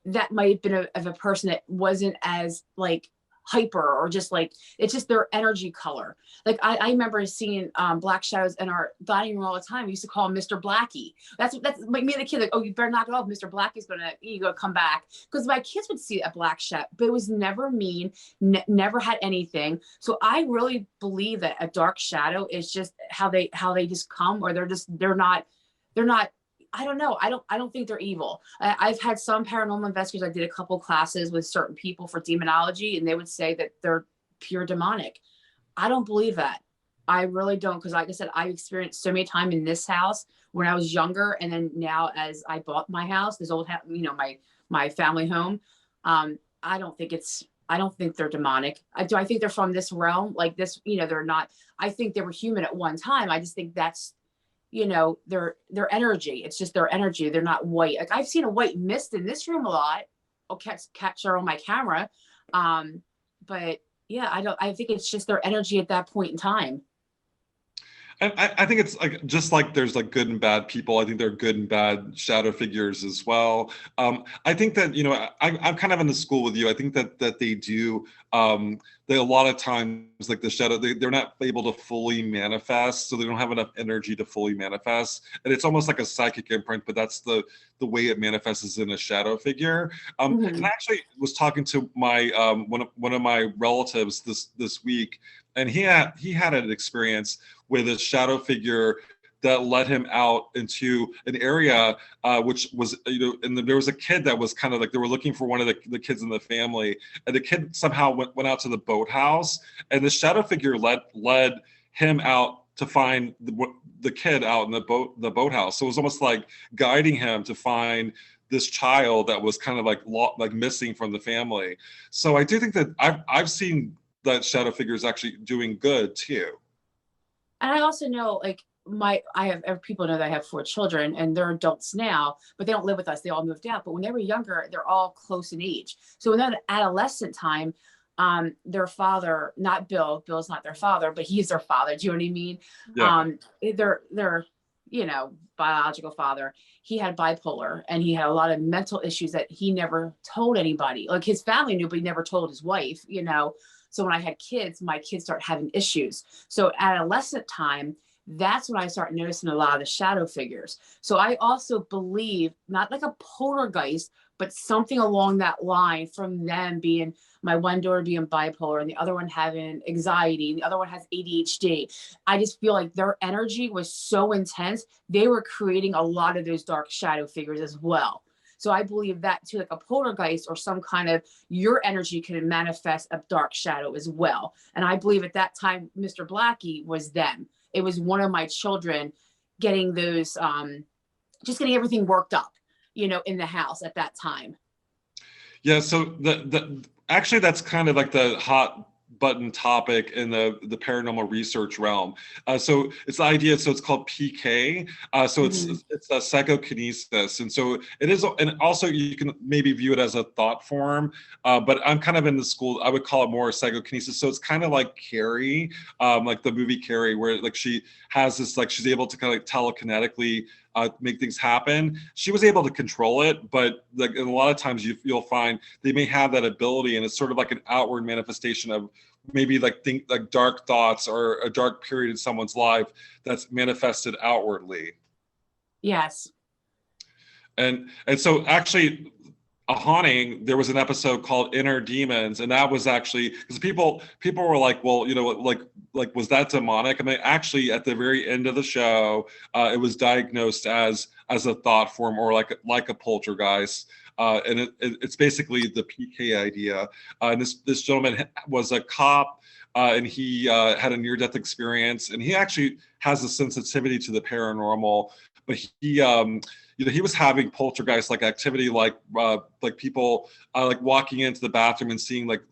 Speaker 2: that might have been of a person that wasn't as like hyper, or just like, it's just their energy color. Like I remember seeing black shadows in our dining room all the time. We used to call him Mr. Blackie. That's like me and the kid, like, oh, you better knock it off. Mr. Blackie's gonna come back. Because my kids would see a black shadow, but it was never mean, never had anything. So I really believe that a dark shadow is just how they just come, or they're not I don't know. I don't think they're evil. I've had some paranormal investigators. I did a couple classes with certain people for demonology, and they would say that they're pure demonic. I don't believe that. I really don't. Because like I said, I experienced so many times in this house when I was younger. And then now as I bought my house, this old house, my family home. I don't think they're demonic. I think they're from this realm like this, they're not. I think they were human at one time. I just think that's, their energy. It's just their energy. They're not white. Like I've seen a white mist in this room a lot. I'll catch her on my camera. But yeah, I think it's just their energy at that point in time.
Speaker 1: And I think it's like, just like there's like good and bad people, I think there are good and bad shadow figures as well. I think that, I'm kind of in the school with you. I think that they do, they a lot of times, like the shadow, they're not able to fully manifest, so they don't have enough energy to fully manifest. And it's almost like a psychic imprint, but that's the way it manifests is in a shadow figure. And I actually was talking to my one of my relatives this week, and he had an experience with a shadow figure that led him out into an area which was, and there was a kid that was kind of like, they were looking for one of the kids in the family, and the kid somehow went out to the boathouse, and the shadow figure led him out to find the kid out in the boathouse. So it was almost like guiding him to find this child that was kind of like missing from the family. So I do think that I've seen that shadow figure is actually doing good too.
Speaker 2: And I also know, like, I have people know that I have 4 children and they're adults now, but they don't live with us. They all moved out. But when they were younger, they're all close in age. So in that adolescent time, their father, not Bill's not their father, but he's their father. Do you know what I mean? Yeah. Their biological father, he had bipolar, and he had a lot of mental issues that he never told anybody. Like his family knew, but he never told his wife, So when I had kids, my kids start having issues. So adolescent time, that's when I start noticing a lot of the shadow figures. So I also believe, not like a poltergeist, but something along that line, from them being, my one daughter being bipolar and the other one having anxiety and the other one has ADHD. I just feel like their energy was so intense. They were creating a lot of those dark shadow figures as well. So I believe that too, like a poltergeist or some kind of, your energy can manifest a dark shadow as well. And I believe at that time, Mr. Blackie was them. It was one of my children getting those, just getting everything worked up, in the house at that time.
Speaker 1: Yeah. So actually that's kind of like the hot button topic in the paranormal research realm. So it's the idea. So it's called PK. So it's a psychokinesis, and so it is. And also you can maybe view it as a thought form. But I'm kind of in the school. I would call it more psychokinesis. So it's kind of like Carrie, like the movie Carrie, where like she has this, like she's able to kind of telekinetically make things happen. She was able to control it, but like a lot of times you'll find they may have that ability, and it's sort of like an outward manifestation of maybe like dark thoughts or a dark period in someone's life that's manifested outwardly.
Speaker 2: Yes.
Speaker 1: And so actually a haunting, there was an episode called Inner Demons, and that was actually because people were like, well, you know, like was that demonic? I mean, actually at the very end of the show, it was diagnosed as a thought form, or like a poltergeist. And it's basically the PK idea. And this gentleman was a cop, and he had a near-death experience, and he actually has a sensitivity to the paranormal, but he you know, he was having poltergeist-like activity, like people like walking into the bathroom and seeing like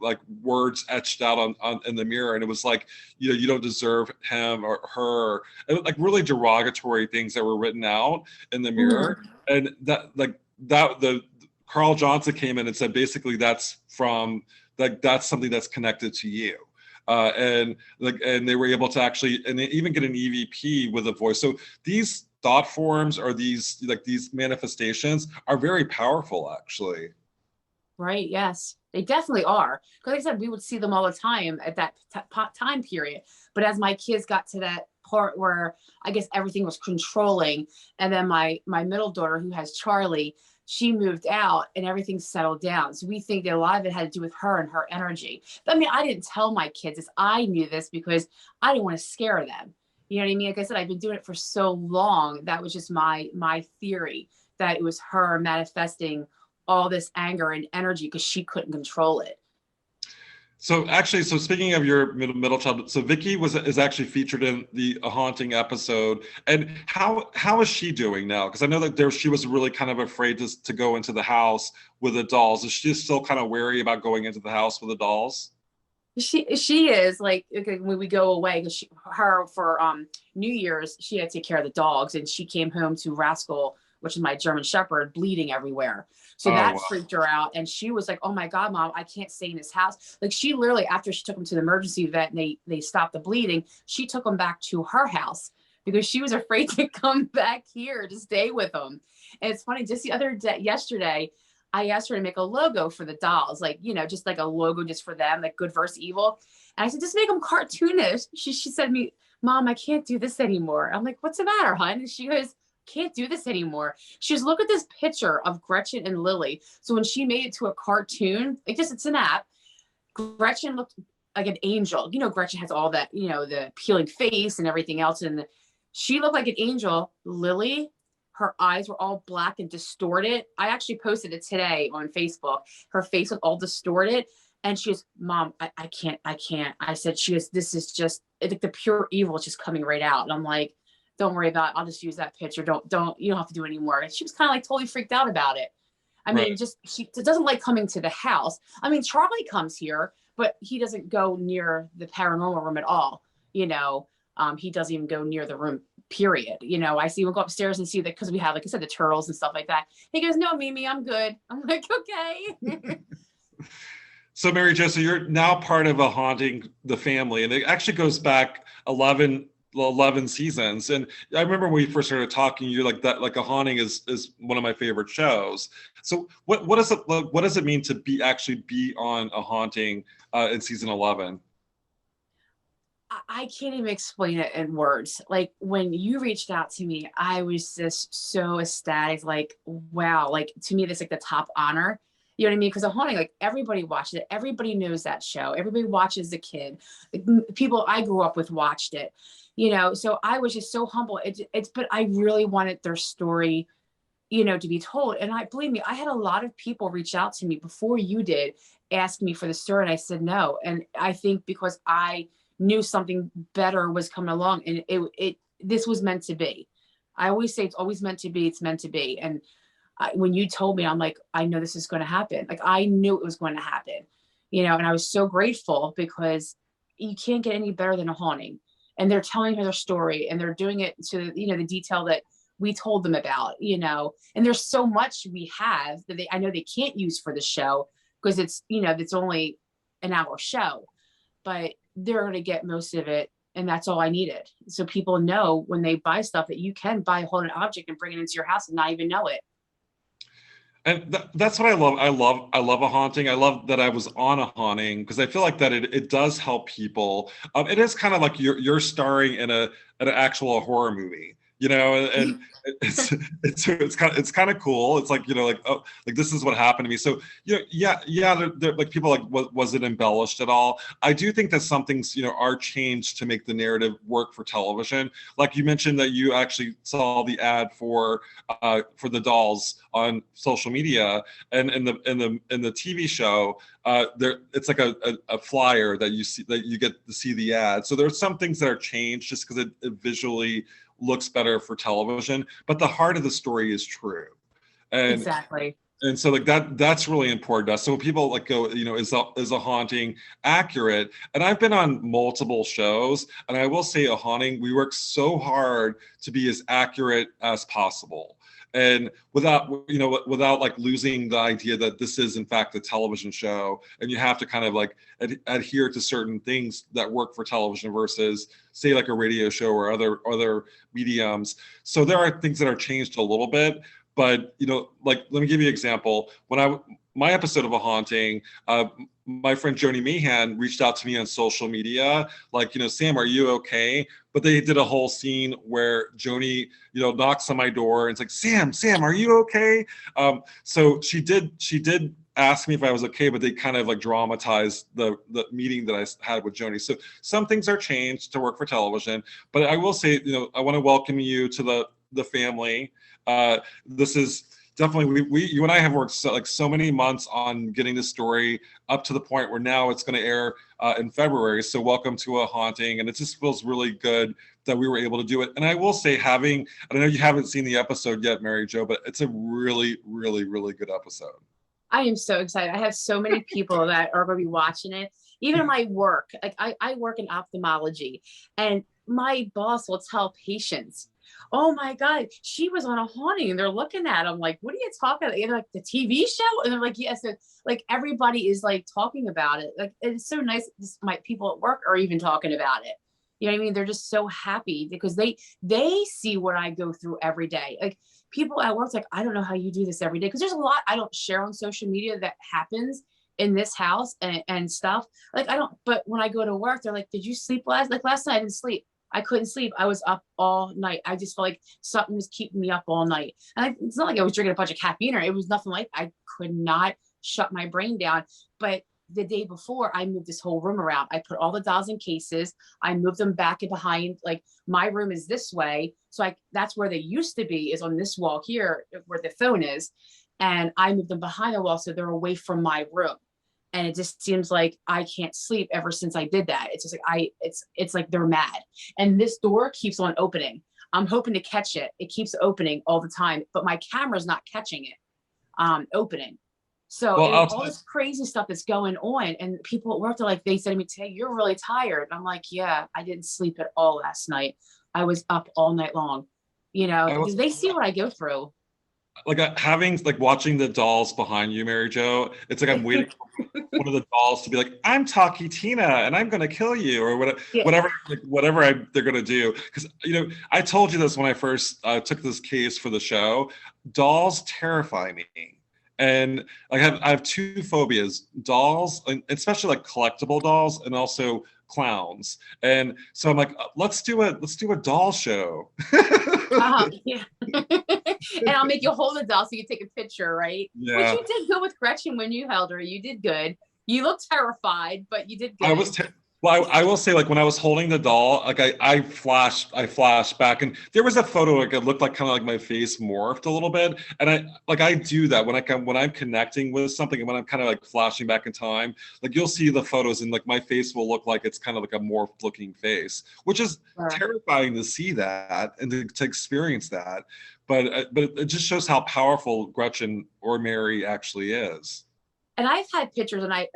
Speaker 1: words etched out on in the mirror, and it was like, you know, you don't deserve him or her, and like really derogatory things that were written out in the mirror. And that the Carl Johnson came in and said basically that's something that's connected to you. And they were able to actually, and they even get an EVP with a voice. So these thought forms, or these manifestations, are very powerful, actually.
Speaker 2: Right. Yes, they definitely are. Because like I said, we would see them all the time at that time period. But as my kids got to that part where I guess everything was controlling, and then my middle daughter, who has Charlie, she moved out and everything settled down. So we think that a lot of it had to do with her and her energy. But I mean, I didn't tell my kids this. I knew this because I didn't want to scare them. You know what I mean? Like I said, I've been doing it for so long. That was just my theory, that it was her manifesting all this anger and energy because she couldn't control it.
Speaker 1: So actually, so speaking of your middle child, so Vicky is actually featured in a haunting episode. And how is she doing now? Because I know that she was really kind of afraid to go into the house with the dolls. Is she still kind of wary about going into the house with the dolls?
Speaker 2: She is, like, when we go away, because her for New Year's, she had to take care of the dogs, and she came home to Rascal, which is my German Shepherd, bleeding everywhere. So that freaked her out, and she was like, "Oh my God, Mom, I can't stay in this house." Like, she literally, after she took him to the emergency vet and they stopped the bleeding, she took him back to her house because she was afraid to come back here to stay with him. And it's funny, just the other day, yesterday, I asked her to make a logo for the dolls, like, you know, just like a logo just for them, like good versus evil. And I said, just make them cartoonish. She said to me, "Mom, I can't do this anymore." I'm like, "What's the matter, hon?" And she goes, "Can't do this anymore." She goes, "Look at this picture of Gretchen and Lily." So when she made it to a cartoon, it's an app. Gretchen looked like an angel. You know, Gretchen has all that, you know, the peeling face and everything else. And she looked like an angel. Lily, her eyes were all black and distorted. I actually posted it today on Facebook. Her face was all distorted. And she goes, "Mom, I can't. I said, this is just, like, the pure evil is just coming right out. And I'm like, "Don't worry about it. I'll just use that picture. You don't have to do it anymore." And she was kind of like totally freaked out about it. I mean, she doesn't like coming to the house. I mean, Charlie comes here, but he doesn't go near the paranormal room at all. You know, he doesn't even go near the room, period. You know, I see him go upstairs and see that, because we have, like I said, the turtles and stuff like that. He goes, "No, Mimi, I'm good." I'm like, "Okay."
Speaker 1: So Mary Jo, so you're now part of a haunting the family, and it actually goes back 11 seasons. And I remember when we first started talking, you're like, that, like, a haunting is one of my favorite shows. So what does it mean to be on a haunting in season 11?
Speaker 2: I can't even explain it in words. Like, when you reached out to me, I was just so ecstatic. Like, wow, like, to me, that's like the top honor. You know what I mean? Because a haunting, like, everybody watched it. Everybody knows that show. Everybody watches the kid. Like, people I grew up with watched it. You know, so I was just so humble. But I really wanted their story, you know, to be told. And believe me, I had a lot of people reach out to me before you did, ask me for the story, and I said no. And I think because I knew something better was coming along, and this was meant to be. I always say it's always meant to be. It's meant to be. And when you told me, I'm like, I know this is going to happen. Like, I knew it was going to happen, you know. And I was so grateful, because you can't get any better than a haunting. And they're telling her their story, and they're doing it to, you know, the detail that we told them about, you know. And there's so much we have that I know they can't use for the show, because it's, you know, it's only an hour show, but they're going to get most of it And that's all I needed. So people know when they buy stuff that you can buy a haunted object and bring it into your house and not even know it.
Speaker 1: And that's what I love. I love a haunting. I love that I was on a haunting because I feel like that it does help people. It is kind of like you're starring in an actual horror movie, you know, and it's kind of cool. It's like, you know, like, oh, like this is what happened to me. So, you know, yeah, they're like people like, was it embellished at all? I do think that some things, you know, are changed to make the narrative work for television. Like you mentioned that you actually saw the ad for the dolls on social media, and in the TV show, there it's like a flyer that you see, that you get to see the ad. So there's some things that are changed just because it visually looks better for television, but the heart of the story is true. And
Speaker 2: Exactly.
Speaker 1: and so like that's really important to us. So when people like go, you know, is a haunting accurate? And I've been on multiple shows, and I will say a haunting, we work so hard to be as accurate as possible. And without like losing the idea that this is in fact a television show, and you have to kind of like adhere to certain things that work for television versus say like a radio show or other mediums. So there are things that are changed a little bit, but you know, like let me give you an example. My episode of a haunting, my friend Joni Meehan reached out to me on social media, like, you know, Sam, are you okay? But they did a whole scene where Joni, you know, knocks on my door and it's like, Sam, are you okay? So she did ask me if I was okay, but they kind of like dramatized the meeting that I had with Joni. So some things are changed to work for television, but I will say, you know, I want to welcome you to the family. This is definitely you and I have worked so many months on getting this story up to the point where now it's going to air in February. So welcome to a haunting, and it just feels really good that we were able to do it. And I will say, I know you haven't seen the episode yet, Mary Jo, but it's a really, really, really good episode.
Speaker 2: I am so excited. I have so many people that are going to be watching it. Even my work, like I work in ophthalmology, and my boss will tell patients, oh my God, she was on a haunting, and they're looking at them like, what are you talking about? They're like, the TV show? And they're like, yes. Yeah. So, like everybody is like talking about it. Like it's so nice. My people at work are even talking about it. You know what I mean? They're just so happy because they see what I go through every day. Like people at work, like, I don't know how you do this every day. Cause there's a lot I don't share on social media that happens in this house and stuff. Like but when I go to work, they're like, did you sleep last night? I didn't sleep. I couldn't sleep. I was up all night. I just felt like something was keeping me up all night. And it's not like I was drinking a bunch of caffeine, or it was nothing like I could not shut my brain down. But the day before, I moved this whole room around. I put all the dolls in cases. I moved them back and behind. Like my room is this way. So that's where they used to be, is on this wall here where the phone is. And I moved them behind the wall so they're away from my room. And it just seems like I can't sleep ever since I did that. It's just like it's like they're mad. And this door keeps on opening. I'm hoping to catch it. It keeps opening all the time, but my camera's not catching it opening. So
Speaker 1: Well,
Speaker 2: all this crazy stuff that's going on, and people at work, they said to me today, you're really tired. And I'm like, yeah, I didn't sleep at all last night. I was up all night long, you know, because they see what I go through.
Speaker 1: Like watching the dolls behind you, Mary Jo. It's like I'm waiting for one of the dolls to be like, "I'm Talkie Tina, and I'm gonna kill you," or whatever,
Speaker 2: Yeah.
Speaker 1: whatever they're gonna do. Because you know, I told you this when I first took this case for the show. Dolls terrify me, and like I have two phobias: dolls, and especially like collectible dolls, and also clowns. And so I'm like, let's do a doll show.
Speaker 2: Yeah. And I'll make you hold the doll so you take a picture, right?
Speaker 1: Yeah.
Speaker 2: Which you did good with Gretchen when you held her. You did good. You looked terrified, but you did good.
Speaker 1: Well, I will say, like when I was holding the doll, like I flashed back, and there was a photo like it looked like kind of like my face morphed a little bit, and I do that when I'm connecting with something, and when I'm kind of like flashing back in time, like you'll see the photos, and like my face will look like it's kind of like a morphed looking face, which is terrifying to see that and to experience that, but it just shows how powerful Gretchen or Mary actually is.
Speaker 2: And I've had pictures, and I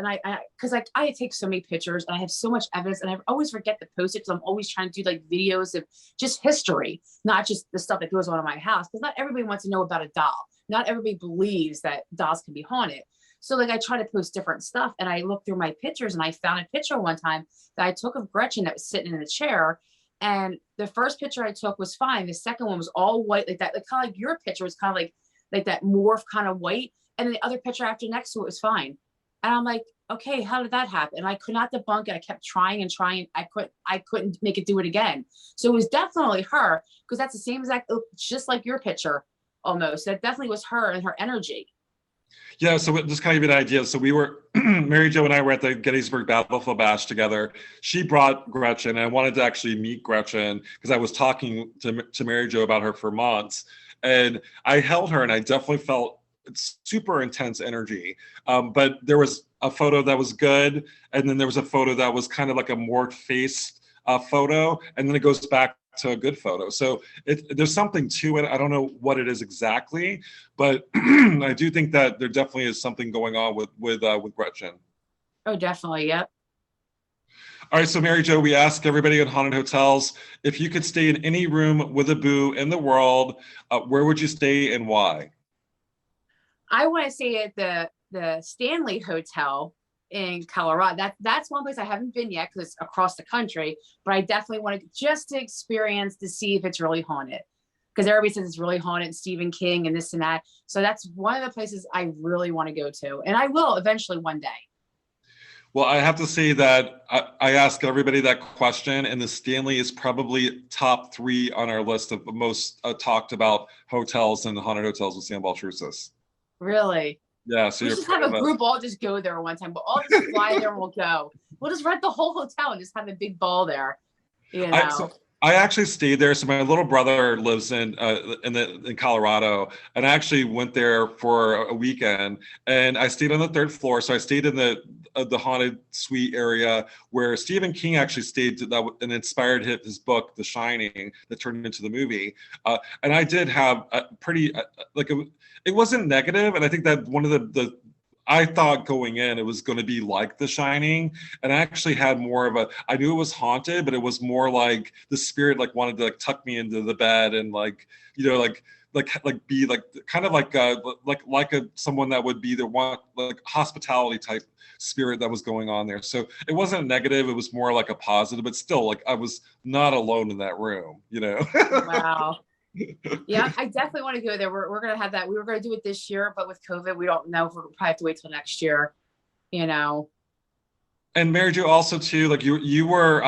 Speaker 2: because I take so many pictures, and I have so much evidence, and I always forget to post it because I'm always trying to do like videos of just history, not just the stuff that goes on in my house. Because not everybody wants to know about a doll. Not everybody believes that dolls can be haunted. So like I try to post different stuff, and I looked through my pictures, and I found a picture one time that I took of Gretchen that was sitting in a chair. And the first picture I took was fine. The second one was all white, like that, like kind of like your picture was kind of like that morph kind of white. And then the other picture after next to it was fine. And I'm like, okay, how did that happen? And I could not debunk it. I kept trying and trying. I couldn't make it do it again. So it was definitely her, because that's the same exact, just like your picture almost. That definitely was her and her energy.
Speaker 1: Yeah, so just kind of give you an idea. So we were, Mary Jo and I were at the Gettysburg Battlefield Bash together. She brought Gretchen, and I wanted to actually meet Gretchen because I was talking to Mary Jo about her for months. And I held her, and I definitely felt super intense energy. But there was a photo that was good, and then there was a photo that was kind of like a morphed face photo, and then it goes back to a good photo. So there's something to it. I don't know what it is exactly, but I do think that there definitely is something going on with Gretchen.
Speaker 2: Oh, definitely. Yep.
Speaker 1: All right, so Mary Jo, we ask everybody in haunted hotels, if you could stay in any room with a boo in the world, where would you stay and why?
Speaker 2: I want to stay at the Shanley Hotel in Colorado. That's one place I haven't been yet because it's across the country, but I definitely want to just to experience to see if it's really haunted, because everybody says it's really haunted, Stephen King and this and that. So that's one of the places I really want to go to, and I will eventually one day.
Speaker 1: Well, I have to say that I ask everybody that question, and the Stanley is probably top 3 on our list of most talked about hotels and haunted hotels with Sam Baltrusis.
Speaker 2: Really?
Speaker 1: Yeah, so
Speaker 2: we
Speaker 1: you're
Speaker 2: just have a group all just go there one time. We'll all just fly there and we'll go. We'll just rent the whole hotel and just have a big ball there. You know.
Speaker 1: I actually stayed there. So my little brother lives in Colorado, and I actually went there for a weekend, and I stayed on the 3rd floor. So I stayed in the haunted suite area where Stephen King actually stayed and inspired his book, The Shining, that turned into the movie. And I did have a pretty it wasn't negative, and I think that one of the I thought going in it was going to be like The Shining, and I actually had more of I knew it was haunted, but it was more like the spirit like wanted to like tuck me into the bed and like, you know, like be like kind of like someone that would be the one like hospitality type spirit that was going on there. So it wasn't negative, it was more like a positive, but still like I was not alone in that room, you know.
Speaker 2: Wow. Yeah, I definitely want to go there. We're going to have that. We were going to do it this year, but with COVID, we don't know if we'll probably have to wait till next year, you know.
Speaker 1: And Mary Jo, also too, like you were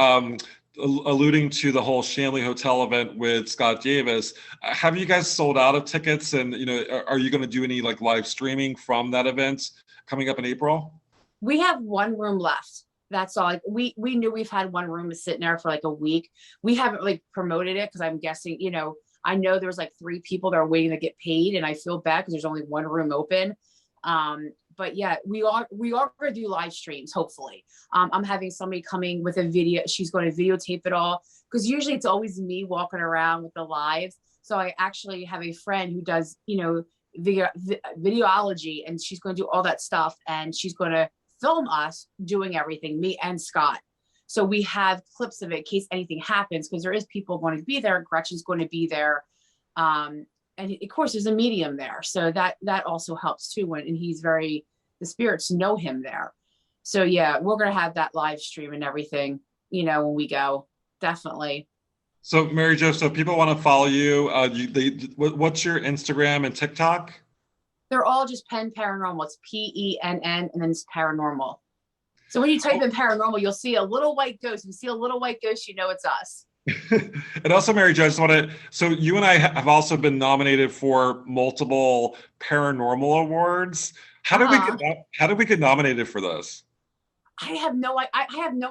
Speaker 1: alluding to the whole Shanley Hotel event with Scott Davis. Have you guys sold out of tickets? And, you know, are you going to do any like live streaming from that event coming up in April?
Speaker 2: We have one room left. That's all. Like we knew we've had one room sitting there for like a week. We haven't like promoted it because I'm guessing, you know, I know there's like 3 people that are waiting to get paid, and I feel bad because there's only one room open. But yeah, we are going to do live streams. Hopefully, I'm having somebody coming with a video. She's going to videotape it all, because usually it's always me walking around with the lives. So I actually have a friend who does, you know, videology, and she's going to do all that stuff, and she's going to film us doing everything, me and Scott. So we have clips of it in case anything happens, because there is people going to be there. Gretchen's going to be there. And of course there's a medium there. So that also helps too. And he's the spirits know him there. So yeah, we're going to have that live stream and everything, you know, when we go, definitely.
Speaker 1: So Mary Jo, so people want to follow you. What's your Instagram and TikTok?
Speaker 2: They're all just Penn Paranormal. It's PENN, and then it's paranormal. So when you type in paranormal, you'll see a little white ghost. If you see a little white ghost, you know it's us.
Speaker 1: And also, Mary Jo, I just want to, so you and I have also been nominated for multiple paranormal awards. How did we get nominated for this?
Speaker 2: I have no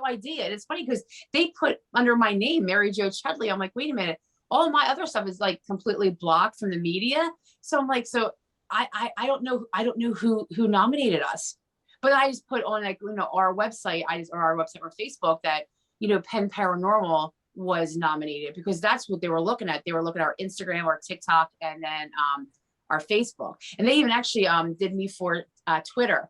Speaker 2: idea. And it's funny because they put under my name, Mary Jo Chudley. I'm like, wait a minute. All my other stuff is like completely blocked from the media. So I'm like, so I don't know. I don't know who nominated us. But I just put on like, you know, our website, or our website or Facebook that, you know, Penn Paranormal was nominated, because that's what they were looking at. They were looking at our Instagram, our TikTok, and then our Facebook. And they even actually did me for Twitter.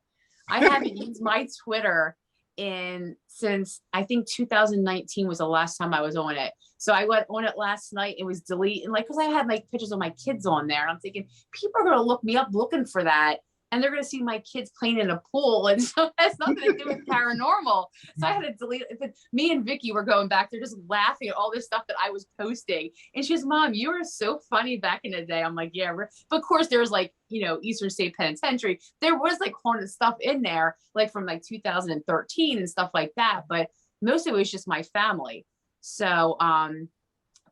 Speaker 2: I haven't used my Twitter since I think 2019 was the last time I was on it. So I went on it last night. It was deleted, like, because I had like pictures of my kids on there. And I'm thinking people are going to look me up looking for that. and they're going to see my kids playing in a pool, and so it has nothing to do with paranormal. So I had to delete it. But me and Vicky were going back there just laughing at all this stuff that I was posting. And she goes, Mom, you were so funny back in the day. I'm like, yeah. But of course there was like, you know, Eastern State Penitentiary. There was like haunted stuff in there, like from like 2013 and stuff like that. But most of it was just my family. So,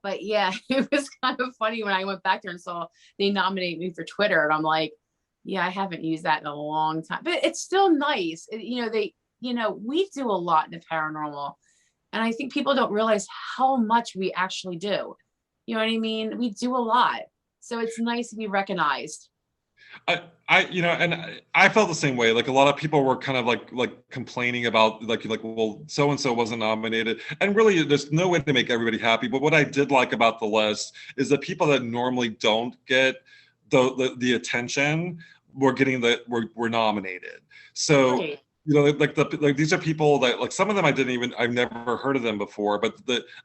Speaker 2: but yeah, it was kind of funny when I went back there and saw they nominate me for Twitter, and I'm like, yeah, I haven't used that in a long time, but it's still nice. You know, we do a lot in the paranormal, and I think people don't realize how much we actually do. You know what I mean? We do a lot. So it's nice to be recognized.
Speaker 1: I felt the same way. Like a lot of people were kind of like complaining about like, well, so-and-so wasn't nominated. And really there's no way to make everybody happy. But what I did like about the list is that people that normally don't get the attention were nominated. So
Speaker 2: Right.
Speaker 1: you know, like these are people that like some of them I've never heard of them before, but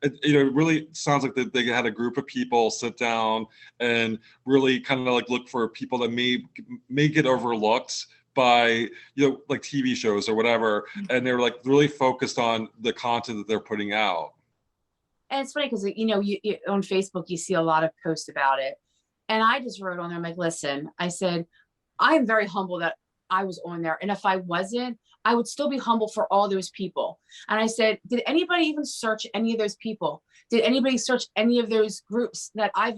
Speaker 1: it really sounds like they had a group of people sit down and really kind of like look for people that may get overlooked by, you know, like TV shows or whatever, and they were like really focused on the content that they're putting out.
Speaker 2: And it's funny because, you know, you on Facebook, you see a lot of posts about it. And I just wrote on there, I'm like, listen, I said, I am very humble that I was on there. And if I wasn't, I would still be humble for all those people. And I said, did anybody even search any of those people? Did anybody search any of those groups that I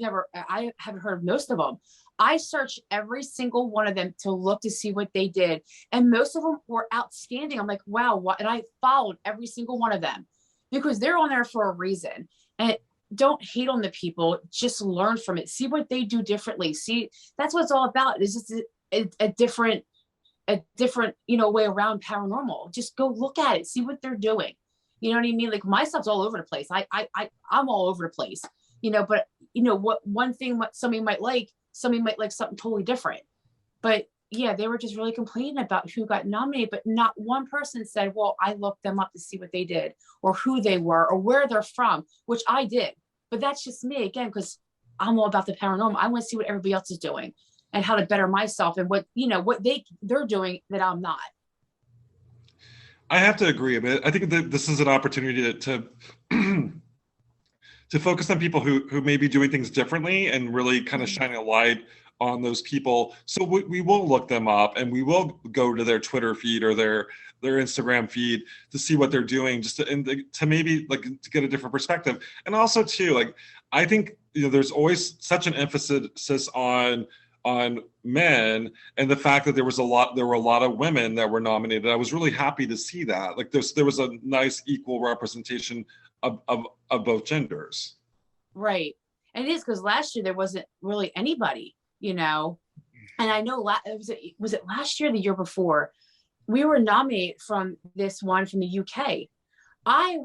Speaker 2: haven't heard of most of them. I searched every single one of them to look to see what they did. And most of them were outstanding. I'm like, wow. What? And I followed every single one of them because they're on there for a reason. And don't hate on the people, just learn from it. See what they do differently. See, that's what it's all about. It's just a different, you know, way around paranormal. Just go look at it, see what they're doing. You know what I mean? Like my stuff's all over the place. I'm all over the place, you know, but you know what, one thing, what somebody might like something totally different. But yeah, they were just really complaining about who got nominated, but not one person said, well, I looked them up to see what they did or who they were or where they're from, which I did. But that's just me again, because I'm all about the paranormal. I want to see what everybody else is doing and how to better myself and what, you know, what they're doing that I'm not.
Speaker 1: I have to agree. I mean, I think that this is an opportunity to to focus on people who may be doing things differently and really kind of shining a light on those people. So we will look them up and we will go to their Twitter feed or their Instagram feed to see what they're doing, just to maybe like to get a different perspective. And also too, like I think, you know, there's always such an emphasis on men, and the fact that there were a lot of women that were nominated. I was really happy to see that. Like there was a nice equal representation of both genders.
Speaker 2: Right. And it is because last year there wasn't really anybody, you know. And I know was it last year or the year before we were nominated from this one from the UK. I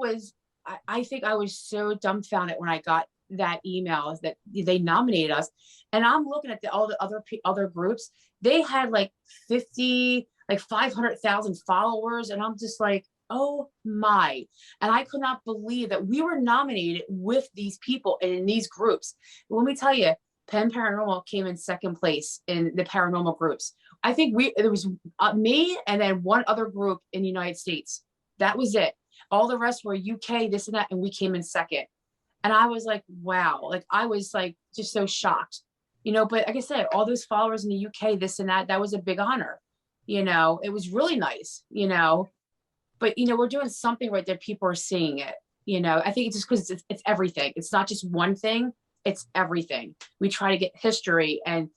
Speaker 2: think I was so dumbfounded when I got that email that they nominated us. And I'm looking at all the other groups. They had like 500,000 followers. And I'm just like, oh my. And I could not believe that we were nominated with these people and in these groups. Let me tell you, Penn Paranormal came in second place in the paranormal groups. I think there was me and then one other group in the United States. That was it. All the rest were UK, this and that, and we came in second. And I was like, wow. Like I was like just so shocked, you know. But like I said, all those followers in the UK, this and that was a big honor. You know, it was really nice, you know. But you know, we're doing something right there. People are seeing it. You know, I think it's just because it's everything. It's not just one thing. It's everything. We try to get history and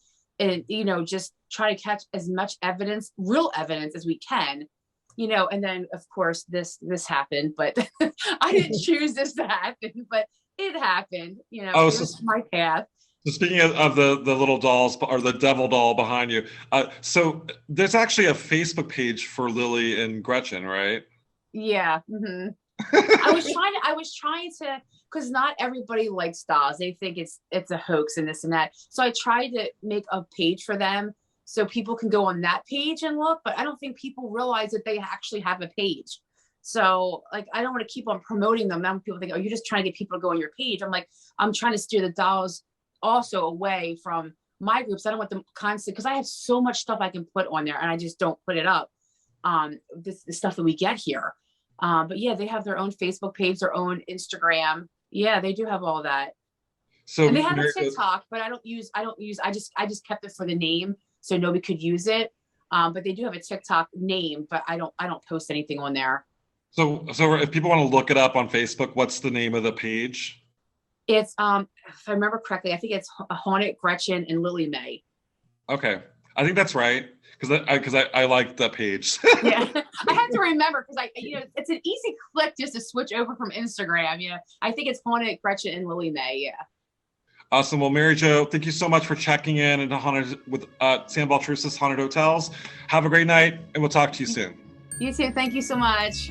Speaker 2: you know, just try to catch as much evidence, real evidence as we can, you know. And then of course this happened, but I didn't choose this to happen, but it happened, you know. It was my path.
Speaker 1: So speaking of the little dolls or the devil doll behind you, so there's actually a Facebook page for Lily and Gretchen, right?
Speaker 2: Yeah. Mm-hmm. I was trying to, because not everybody likes dolls. They think it's a hoax and this and that. So I tried to make a page for them so people can go on that page and look, but I don't think people realize that they actually have a page. So like, I don't want to keep on promoting them. Now people think, oh, you're just trying to get people to go on your page. I'm like, I'm trying to steer the dolls also away from my groups. I don't want them constant because I have so much stuff I can put on there, and I just don't put it up. The stuff that we get here. But yeah, they have their own Facebook page, their own Instagram. Yeah, they do have all that.
Speaker 1: So
Speaker 2: and they have a TikTok, but I just kept it for the name so nobody could use it. But they do have a TikTok name, but I don't post anything on there.
Speaker 1: So if people want to look it up on Facebook, what's the name of the page?
Speaker 2: It's if I remember correctly, I think it's Haunted Gretchen and Lily May.
Speaker 1: Okay, I think that's right because I like the page.
Speaker 2: Yeah, I have to remember because it's an easy click just to switch over from Instagram. Yeah, I think it's Haunted Gretchen and Lily May. Yeah.
Speaker 1: Awesome. Well, Mary Jo, thank you so much for checking in into Haunted with Sam Baltrusis Haunted Hotels. Have a great night, and we'll talk to you soon.
Speaker 2: You too. Thank you so much.